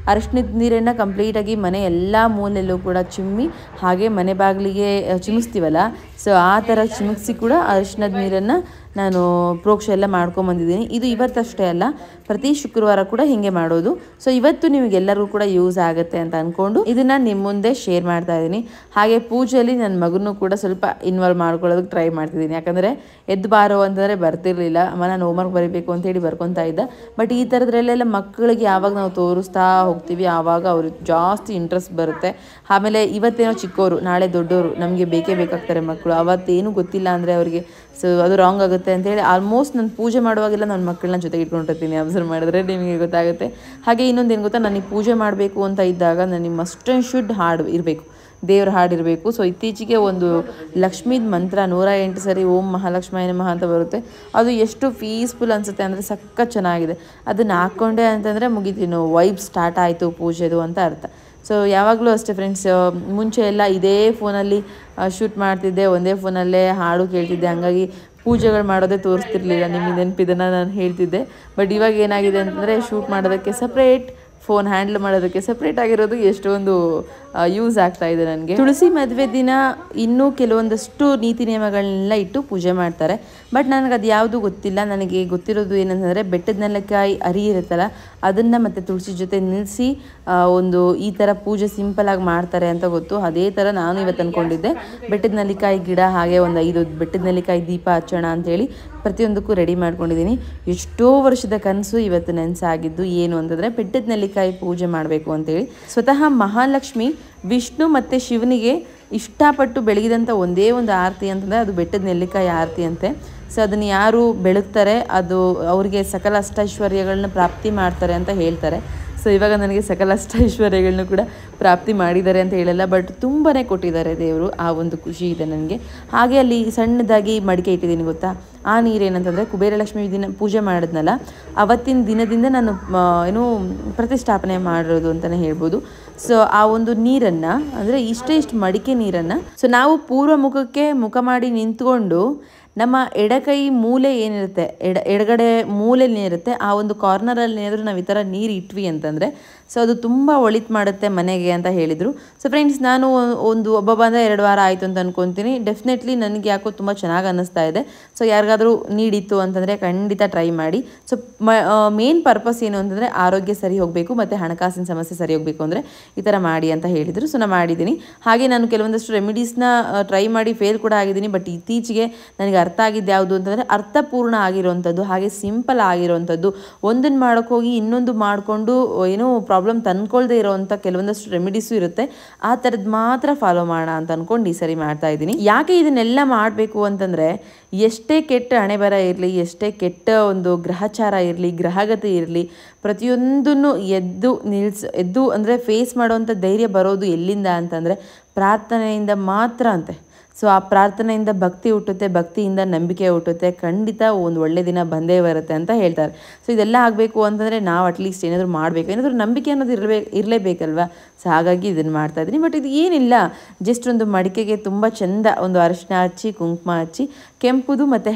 ಅರಿಶಿಣದ ನೀರನ್ನು ಕಂಪ್ಲೀಟಾಗಿ ಮನೆ ಎಲ್ಲ ಮೂಲೆಯಲ್ಲೂ ಕೂಡ ಚಿಮ್ಮಿ, ಹಾಗೆ ಮನೆ ಬಾಗಿಲಿಗೆ ಚಿಮಿಸ್ತೀವಲ್ಲ, ಸೊ ಆ ಥರ ಚಿಮಿಕ್ಸಿ ಕೂಡ ಅರಿಶಿಣದ ನೀರನ್ನು ನಾನು ಪ್ರೋಕ್ಷ ಎಲ್ಲ ಮಾಡ್ಕೊಂಬಂದಿದ್ದೀನಿ. ಇದು ಇವತ್ತಷ್ಟೇ ಅಲ್ಲ, ಪ್ರತಿ ಶುಕ್ರವಾರ ಕೂಡ ಹೀಗೆ ಮಾಡೋದು. ಸೊ ಇವತ್ತು ನಿಮಗೆಲ್ಲರಿಗೂ ಕೂಡ ಯೂಸ್ ಆಗುತ್ತೆ ಅಂತ ಅಂದ್ಕೊಂಡು ಇದನ್ನು ನಿಮ್ಮ ಮುಂದೆ ಶೇರ್ ಮಾಡ್ತಾ ಇದ್ದೀನಿ. ಹಾಗೆ ಪೂಜೆಯಲ್ಲಿ ನನ್ನ ಮಗನೂ ಕೂಡ ಸ್ವಲ್ಪ ಇನ್ವಾಲ್ವ್ ಮಾಡ್ಕೊಳ್ಳೋದಕ್ಕೆ ಟ್ರೈ ಮಾಡ್ತಿದ್ದೀನಿ. ಯಾಕಂದರೆ ಎದ್ದು ಬಾರೋ ಅಂತಂದರೆ ಬರ್ತಿರ್ಲಿಲ್ಲ. ನಾನು ಹೋಮ್ವರ್ಕ್ ಬರೀಬೇಕು ಅಂತೇಳಿ ಬರ್ಕೊತಾ ಇದ್ದ. ಬಟ್ ಈ ಥರದ್ರಲ್ಲೆಲ್ಲ ಮಕ್ಕಳಿಗೆ ಯಾವಾಗ ನಾವು ತೋರಿಸ್ತಾ ಹೋಗ್ತೀವಿ ಆವಾಗ ಅವ್ರಿಗೆ ಜಾಸ್ತಿ ಇಂಟ್ರೆಸ್ಟ್ ಬರುತ್ತೆ. ಆಮೇಲೆ ಇವತ್ತೇನೋ ಚಿಕ್ಕವರು, ನಾಳೆ ದೊಡ್ಡವರು, ನಮಗೆ ಬೇಕಾಗ್ತಾರೆ ಮಕ್ಕಳು. ಅವತ್ತೇನು ಗೊತ್ತಿಲ್ಲ ಅಂದರೆ ಅವರಿಗೆ ಸೊ ಅದು ರಾಂಗ್ ಆಗುತ್ತೆ ಅಂತೇಳಿ ಆಲ್ಮೋಸ್ಟ್ ನಾನು ಪೂಜೆ ಮಾಡುವಾಗೆಲ್ಲ ನನ್ನ ಮಕ್ಕಳನ್ನ ಜೊತೆಗೆ ಇಟ್ಕೊಂಡಿರ್ತೀನಿ. ಅಬ್ಸರ್ವ್ ಮಾಡಿದ್ರೆ ನಿಮಗೆ ಗೊತ್ತಾಗುತ್ತೆ. ಹಾಗೆ ಇನ್ನೊಂದು ಏನು ಗೊತ್ತಾ, ನನಗೆ ಪೂಜೆ ಮಾಡಬೇಕು ಅಂತ ಇದ್ದಾಗ ನನಗೆ ಮಸ್ಟ್ ಆ್ಯಂಡ್ ಶುಡ್ ಹಾಡು ಇರಬೇಕು. ದೇವ್ರ ಹಾಡಿರಬೇಕು. ಸೊ ಇತ್ತೀಚೆಗೆ ಒಂದು ಲಕ್ಷ್ಮೀದ ಮಂತ್ರ 108 ಸರಿ ಓಂ ಮಹಾಲಕ್ಷ್ಮೀ ನಮಃ ಅಂತ ಬರುತ್ತೆ. ಅದು ಎಷ್ಟು ಪೀಸ್ಫುಲ್ ಅನಿಸುತ್ತೆ ಅಂದರೆ ಸಖತ್ ಚೆನ್ನಾಗಿದೆ. ಅದನ್ನು ಹಾಕ್ಕೊಂಡೆ ಅಂತಂದರೆ ಮುಗಿತೀನೋ ವೈಬ್ ಸ್ಟಾರ್ಟ್ ಆಯಿತು ಪೂಜೆದು ಅಂತ ಅರ್ಥ. ಸೊ ಯಾವಾಗಲೂ ಅಷ್ಟೇ ಫ್ರೆಂಡ್ಸ್, ಮುಂಚೆ ಎಲ್ಲ ಇದೇ ಫೋನಲ್ಲಿ ಶೂಟ್ ಮಾಡ್ತಿದ್ದೆ, ಒಂದೇ ಫೋನಲ್ಲೇ ಹಾಡು ಕೇಳ್ತಿದ್ದೆ, ಹಂಗಾಗಿ ಪೂಜೆಗಳು ಮಾಡೋದೇ ತೋರಿಸ್ತಿರ್ಲಿಲ್ಲ. ನಿಮಗೆ ನೆನಪಿದನ್ನು ನಾನು ಹೇಳ್ತಿದ್ದೆ. ಬಟ್ ಇವಾಗ ಏನಾಗಿದೆ ಅಂತಂದರೆ ಶೂಟ್ ಮಾಡೋದಕ್ಕೆ ಸಪ್ರೇಟ್, ಫೋನ್ ಹ್ಯಾಂಡಲ್ ಮಾಡೋದಕ್ಕೆ ಸಪ್ರೇಟ್ ಆಗಿರೋದು ಎಷ್ಟೊಂದು ಯೂಸ್ ಆಗ್ತಾ ಇದೆ ನನಗೆ. ತುಳಸಿ ಮದುವೆ ದಿನ ಇನ್ನೂ ಕೆಲವೊಂದಷ್ಟು ನೀತಿ ನಿಯಮಗಳನ್ನೆಲ್ಲ ಇಟ್ಟು ಪೂಜೆ ಮಾಡ್ತಾರೆ. ಬಟ್ ನನಗೆ ಅದು ಯಾವುದು ಗೊತ್ತಿಲ್ಲ. ನನಗೆ ಗೊತ್ತಿರೋದು ಏನಂತಂದರೆ ಬೆಟ್ಟದ ನೆಲ್ಲಿಕಾಯಿ ಅರಿ ಇರುತ್ತಲ್ಲ ಅದನ್ನು ಮತ್ತು ತುಳಸಿ ಜೊತೆ ನಿಲ್ಲಿಸಿ ಒಂದು ಈ ಥರ ಪೂಜೆ ಸಿಂಪಲಾಗಿ ಮಾಡ್ತಾರೆ ಅಂತ ಗೊತ್ತು. ಅದೇ ಥರ ನಾನು ಇವತ್ತು ಅಂದ್ಕೊಂಡಿದ್ದೆ. ಬೆಟ್ಟದ ನೆಲ್ಲಿಕಾಯಿ ಗಿಡ ಹಾಗೆ ಒಂದು 5 ಬೆಟ್ಟದ ನೆಲ್ಲಿಕಾಯಿ ದೀಪ ಹಚ್ಚೋಣ ಅಂಥೇಳಿ ಪ್ರತಿಯೊಂದಕ್ಕೂ ರೆಡಿ ಮಾಡ್ಕೊಂಡಿದ್ದೀನಿ. ಎಷ್ಟೋ ವರ್ಷದ ಕನಸು ಇವತ್ತು ನೆನಸಾಗಿದ್ದು. ಏನು ಅಂತಂದರೆ ಬೆಟ್ಟದ ನೆಲ್ಲಿಕಾಯಿ ಪೂಜೆ ಮಾಡಬೇಕು ಅಂತೇಳಿ. ಸ್ವತಃ ಮಹಾಲಕ್ಷ್ಮಿ ವಿಷ್ಣು ಮತ್ತು ಶಿವನಿಗೆ ಇಷ್ಟಪಟ್ಟು ಬೆಳಗಿದಂಥ ಒಂದೇ ಒಂದು ಆರತಿ ಅಂತಂದರೆ ಅದು ಬೆಟ್ಟದ ನೆಲ್ಲಿಕಾಯಿ ಆರತಿ ಅಂತೆ. ಸೊ ಅದನ್ನು ಯಾರು ಬೆಳಗ್ತಾರೆ ಅದು ಅವರಿಗೆ ಸಕಲ ಅಷ್ಟೈಶ್ವರ್ಯಗಳನ್ನ ಪ್ರಾಪ್ತಿ ಮಾಡ್ತಾರೆ ಅಂತ ಹೇಳ್ತಾರೆ. ಸೊ ಇವಾಗ ನನಗೆ ಸಕಲ ಅಷ್ಟೈಶ್ವರ್ಯಗಳನ್ನೂ ಕೂಡ ಪ್ರಾಪ್ತಿ ಮಾಡಿದ್ದಾರೆ ಅಂತ ಹೇಳಲ್ಲ, ಬಟ್ ತುಂಬಾ ಕೊಟ್ಟಿದ್ದಾರೆ ದೇವರು. ಆ ಒಂದು ಖುಷಿ ಇದೆ ನನಗೆ. ಹಾಗೆ ಅಲ್ಲಿ ಸಣ್ಣದಾಗಿ ಮಡಿಕೆ ಇಟ್ಟಿದ್ದೀನಿ ಗೊತ್ತಾ. ಆ ನೀರೇನಂತಂದರೆ ಕುಬೇರಲಕ್ಷ್ಮಿ ದಿನ ಪೂಜೆ ಮಾಡಿದ್ನಲ್ಲ ಅವತ್ತಿನ ದಿನದಿಂದ ನಾನು ಏನು ಪ್ರತಿಷ್ಠಾಪನೆ ಮಾಡಿರೋದು ಅಂತಲೇ ಹೇಳ್ಬೋದು. ಸೊ ಆ ಒಂದು ನೀರನ್ನು ಅಂದರೆ ಇಷ್ಟು ಮಡಿಕೆ ನೀರನ್ನು ಸೊ ನಾವು ಪೂರ್ವ ಮುಖಕ್ಕೆ ಮುಖ ಮಾಡಿ ನಿಂತ್ಕೊಂಡು ನಮ್ಮ ಎಡಕೈ ಮೂಲೆ ಏನಿರುತ್ತೆ, ಎಡಗಡೆ ಮೂಲೆಯಲ್ಲಿರುತ್ತೆ ಆ ಒಂದು ಕಾರ್ನರಲ್ಲಿ ಏನಾದರೂ ನಾವು ಈ ಥರ ನೀರು ಇಟ್ವಿ ಅಂತಂದರೆ ಸೊ ಅದು ತುಂಬ ಒಳಿತು ಮಾಡುತ್ತೆ ಮನೆಗೆ ಅಂತ ಹೇಳಿದರು. ಸೊ ಫ್ರೆಂಡ್ಸ್, ನಾನು ಒಬ್ಬ ಬಂದ 2 ವಾರ ಆಯಿತು ಅಂತ ಅಂದ್ಕೊತೀನಿ. ಡೆಫಿನೆಟ್ಲಿ ನನಗೆ ಯಾಕೋ ತುಂಬ ಚೆನ್ನಾಗಿ ಅನ್ನಿಸ್ತಾ ಇದೆ. ಸೊ ಯಾರಿಗಾದರೂ ನೀಡಿತ್ತು ಅಂತಂದರೆ ಖಂಡಿತ ಟ್ರೈ ಮಾಡಿ. ಸೊ ಮೇನ್ ಪರ್ಪಸ್ ಏನು ಅಂತಂದರೆ ಆರೋಗ್ಯ ಸರಿ ಹೋಗಬೇಕು ಮತ್ತು ಹಣಕಾಸಿನ ಸಮಸ್ಯೆ ಸರಿ ಹೋಗಬೇಕು ಅಂದರೆ ಈ ಥರ ಮಾಡಿ ಅಂತ ಹೇಳಿದರು. ಸೊ ನಾನು ಮಾಡಿದ್ದೀನಿ. ಹಾಗೆ ನಾನು ಕೆಲವೊಂದಷ್ಟು ರೆಮಿಡೀಸ್ನ ಟ್ರೈ ಮಾಡಿ ಫೇಲ್ ಕೂಡ ಆಗಿದ್ದೀನಿ. ಬಟ್ ಇತ್ತೀಚೆಗೆ ನನಗೆ ಅರ್ಥ ಆಗಿದ್ದು ಯಾವುದು ಅಂತಂದರೆ ಅರ್ಥಪೂರ್ಣ ಆಗಿರೋವಂಥದ್ದು, ಹಾಗೆ ಸಿಂಪಲ್ ಆಗಿರೋವಂಥದ್ದು. ಒಂದನ್ನು ಮಾಡೋಕ್ಕೋಗಿ ಇನ್ನೊಂದು ಮಾಡಿಕೊಂಡು ಏನೋ ಪ್ರಾಬ್ಲಮ್ ತಂದ್ಕೊಳ್ದೇ ಇರೋವಂಥ ಕೆಲವೊಂದಷ್ಟು ರೆಮಿಡೀಸು ಇರುತ್ತೆ. ಆ ಥರದ್ದು ಮಾತ್ರ ಫಾಲೋ ಮಾಡೋಣ ಅಂತ ಅಂದ್ಕೊಂಡು ಈ ಸರಿ ಮಾಡ್ತಾ ಇದ್ದೀನಿ. ಯಾಕೆ ಇದನ್ನೆಲ್ಲ ಮಾಡಬೇಕು ಅಂತಂದರೆ ಎಷ್ಟೇ ಕೆಟ್ಟ ಹಣೆ ಬರ ಇರಲಿ, ಎಷ್ಟೇ ಕೆಟ್ಟ ಒಂದು ಗ್ರಹಚಾರ ಇರಲಿ, ಗ್ರಹಗತಿ ಇರಲಿ, ಪ್ರತಿಯೊಂದನ್ನು ಎದ್ದು ಅಂದರೆ ಫೇಸ್ ಮಾಡೋವಂಥ ಧೈರ್ಯ ಬರೋದು ಎಲ್ಲಿಂದ ಅಂತಂದರೆ ಪ್ರಾರ್ಥನೆಯಿಂದ ಮಾತ್ರ ಅಂತೆ. ಸೊ ಆ ಪ್ರಾರ್ಥನೆಯಿಂದ ಭಕ್ತಿ ಹುಟ್ಟುತ್ತೆ, ಭಕ್ತಿಯಿಂದ ನಂಬಿಕೆ ಹುಟ್ಟುತ್ತೆ. ಖಂಡಿತ ಒಂದು ಒಳ್ಳೆ ದಿನ ಬಂದೇ ಬರುತ್ತೆ ಅಂತ ಹೇಳ್ತಾರೆ. ಸೊ ಇದೆಲ್ಲ ಆಗಬೇಕು ಅಂತಂದರೆ ನಾವು ಅಟ್ಲೀಸ್ಟ್ ಏನಾದರೂ ಮಾಡಬೇಕು, ಏನಾದರೂ ನಂಬಿಕೆ ಅನ್ನೋದು ಇರಲೇಬೇಕಲ್ವ. ಸೊ ಹಾಗಾಗಿ ಇದನ್ನು ಮಾಡ್ತಾಯಿದ್ದೀನಿ. ಬಟ್ ಇದು ಏನಿಲ್ಲ, ಜಸ್ಟ್ ಒಂದು ಮಡಿಕೆಗೆ ತುಂಬ ಚೆಂದ ಒಂದು ಅರಿಶಿನ ಹಚ್ಚಿ, ಕುಂಕುಮ ಹಚ್ಚಿ, ಕೆಂಪುದು ಮತ್ತು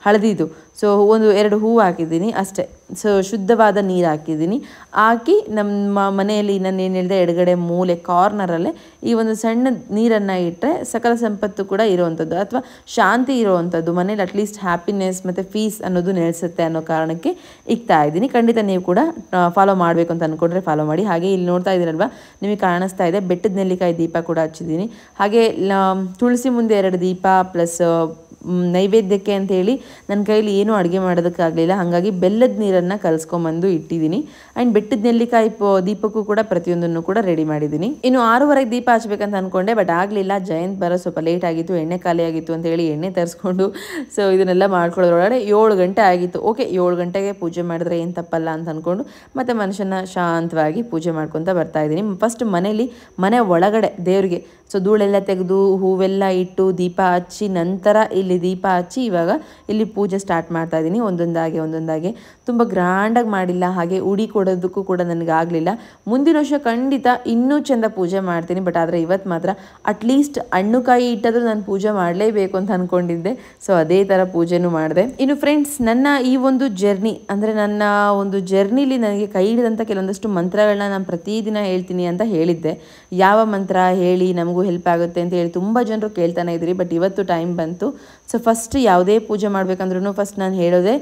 ಹಳದಿದು ಸೊ 1-2 ಹೂವು ಹಾಕಿದ್ದೀನಿ ಅಷ್ಟೇ. ಸೊ ಶುದ್ಧವಾದ ನೀರು ಹಾಕಿದ್ದೀನಿ. ಹಾಕಿ ನಮ್ಮ ಮನೆಯಲ್ಲಿ ನಾನು ಏನು ಹೇಳಿದೆ ಎಡಗಡೆ ಮೂಲೆ ಕಾರ್ನರಲ್ಲೇ ಈ ಒಂದು ಸಣ್ಣ ನೀರನ್ನು ಇಟ್ಟರೆ ಸಕಲ ಸಂಪತ್ತು ಕೂಡ ಇರೋವಂಥದ್ದು ಅಥವಾ ಶಾಂತಿ ಇರೋವಂಥದ್ದು, ಮನೇಲಿ ಅಟ್ಲೀಸ್ಟ್ ಹ್ಯಾಪಿನೆಸ್ ಮತ್ತು ಪೀಸ್ ಅನ್ನೋದು ನೆಲೆಸುತ್ತೆ ಅನ್ನೋ ಕಾರಣಕ್ಕೆ ಇಕ್ತಾ ಇದ್ದೀನಿ. ಖಂಡಿತ ನೀವು ಕೂಡ ಫಾಲೋ ಮಾಡಬೇಕು ಅಂತ ಅಂದ್ಕೊಂಡ್ರೆ ಫಾಲೋ ಮಾಡಿ. ಹಾಗೆ ಇಲ್ಲಿ ನೋಡ್ತಾ ಇದ್ದೀರಲ್ವ, ನಿಮಗೆ ಕಾಣಿಸ್ತಾ ಇದೆ ಬೆಟ್ಟದ ನೆಲ್ಲಿಕಾಯಿ ದೀಪ ಕೂಡ ಹಚ್ಚಿದ್ದೀನಿ. ಹಾಗೆ ತುಳಸಿ ಮುಂದೆ 2 ದೀಪ ಪ್ಲಸ್ ನೈವೇದ್ಯಕ್ಕೆ ಅಂತೇಳಿ ನನ್ನ ಕೈಲಿ ಏನೂ ಅಡುಗೆ ಮಾಡೋದಕ್ಕಾಗಲಿಲ್ಲ. ಹಾಗಾಗಿ ಬೆಲ್ಲದ ನೀರನ್ನು ಕಲಿಸ್ಕೊಂಬಂದು ಇಟ್ಟಿದ್ದೀನಿ. ಆ್ಯಂಡ್ ಬೆಟ್ಟದ ನೆಲ್ಲಿಕಾಯಿ ದೀಪಕ್ಕೂ ಕೂಡ ಪ್ರತಿಯೊಂದನ್ನು ಕೂಡ ರೆಡಿ ಮಾಡಿದ್ದೀನಿ. ಇನ್ನು 6:30ಗೆ ದೀಪ ಹಚ್ಬೇಕಂತ ಅಂದ್ಕೊಂಡೆ, ಬಟ್ ಆಗಲಿಲ್ಲ. ಜಯಂತ್ ಬರೋ ಸ್ವಲ್ಪ ಲೇಟ್ ಆಗಿತ್ತು, ಎಣ್ಣೆ ಖಾಲಿ ಆಗಿತ್ತು ಅಂತೇಳಿ ಎಣ್ಣೆ ತರಿಸ್ಕೊಂಡು ಸೊ ಇದನ್ನೆಲ್ಲ ಮಾಡ್ಕೊಳ್ಳೋದ್ರೊಳಗಡೆ 7 ಗಂಟೆ ಆಗಿತ್ತು. ಓಕೆ, 7 ಗಂಟೆಗೆ ಪೂಜೆ ಮಾಡಿದ್ರೆ ಏನು ತಪ್ಪಲ್ಲ ಅಂತ ಅಂದ್ಕೊಂಡು ಮತ್ತು ಮನುಷ್ಯನ ಶಾಂತವಾಗಿ ಪೂಜೆ ಮಾಡ್ಕೊತ ಬರ್ತಾ ಇದ್ದೀನಿ. ಫಸ್ಟ್ ಮನೆ ಒಳಗಡೆ ದೇವರಿಗೆ ಸೊ ಧೂಳೆಲ್ಲ ತೆಗೆದು ಹೂವೆಲ್ಲ ಇಟ್ಟು ದೀಪ ಹಚ್ಚಿ ನಂತರ ಇಲ್ಲಿ ದೀಪ ಹಚ್ಚಿ ಇವಾಗ ಇಲ್ಲಿ ಪೂಜೆ ಸ್ಟಾರ್ಟ್ ಮಾಡ್ತಾ ಇದ್ದೀನಿ. ಒಂದೊಂದಾಗಿ ತುಂಬ ಗ್ರ್ಯಾಂಡಾಗಿ ಮಾಡಿಲ್ಲ. ಹಾಗೆ ಉಡಿ ಕೊಡೋದಕ್ಕೂ ಕೂಡ ನನಗಾಗಲಿಲ್ಲ. ಮುಂದಿನ ವರ್ಷ ಖಂಡಿತ ಇನ್ನೂ ಚೆಂದ ಪೂಜೆ ಮಾಡ್ತೀನಿ. ಬಟ್ ಆದರೆ ಇವತ್ತು ಮಾತ್ರ ಅಟ್ಲೀಸ್ಟ್ ಹಣ್ಣು ಕಾಯಿ ಇಟ್ಟಾದರೂ ನಾನು ಪೂಜೆ ಮಾಡಲೇಬೇಕು ಅಂತ ಅಂದ್ಕೊಂಡಿದ್ದೆ. ಸೊ ಅದೇ ಥರ ಪೂಜೆನೂ ಮಾಡಿದೆ. ಇನ್ನು ಫ್ರೆಂಡ್ಸ್, ನನ್ನ ಈ ಒಂದು ಜರ್ನಿ ಅಂದರೆ ನನ್ನ ಒಂದು ಜರ್ನಿಲಿ ನನಗೆ ಕೈ ಹಿಡಿದಂಥ ಕೆಲವೊಂದಷ್ಟು ಮಂತ್ರಗಳನ್ನ ನಾನು ಪ್ರತಿದಿನ ಹೇಳ್ತೀನಿ ಅಂತ ಹೇಳಿದ್ದೆ. ಯಾವ ಮಂತ್ರ ಹೇಳಿ ನಮಗೂ ಹೆಲ್ಪ್ ಆಗುತ್ತೆ ಅಂತ ಹೇಳಿ ತುಂಬ ಜನರು ಕೇಳ್ತಾನೆ ಇದ್ರಿ. ಬಟ್ ಇವತ್ತು ಟೈಮ್ ಬಂತು. ಸೊ ಫಸ್ಟ್ ಯಾವುದೇ ಪೂಜೆ ಮಾಡ್ಬೇಕಂದ್ರೂ ಫಸ್ಟ್ ನಾನು ಹೇಳೋದೇ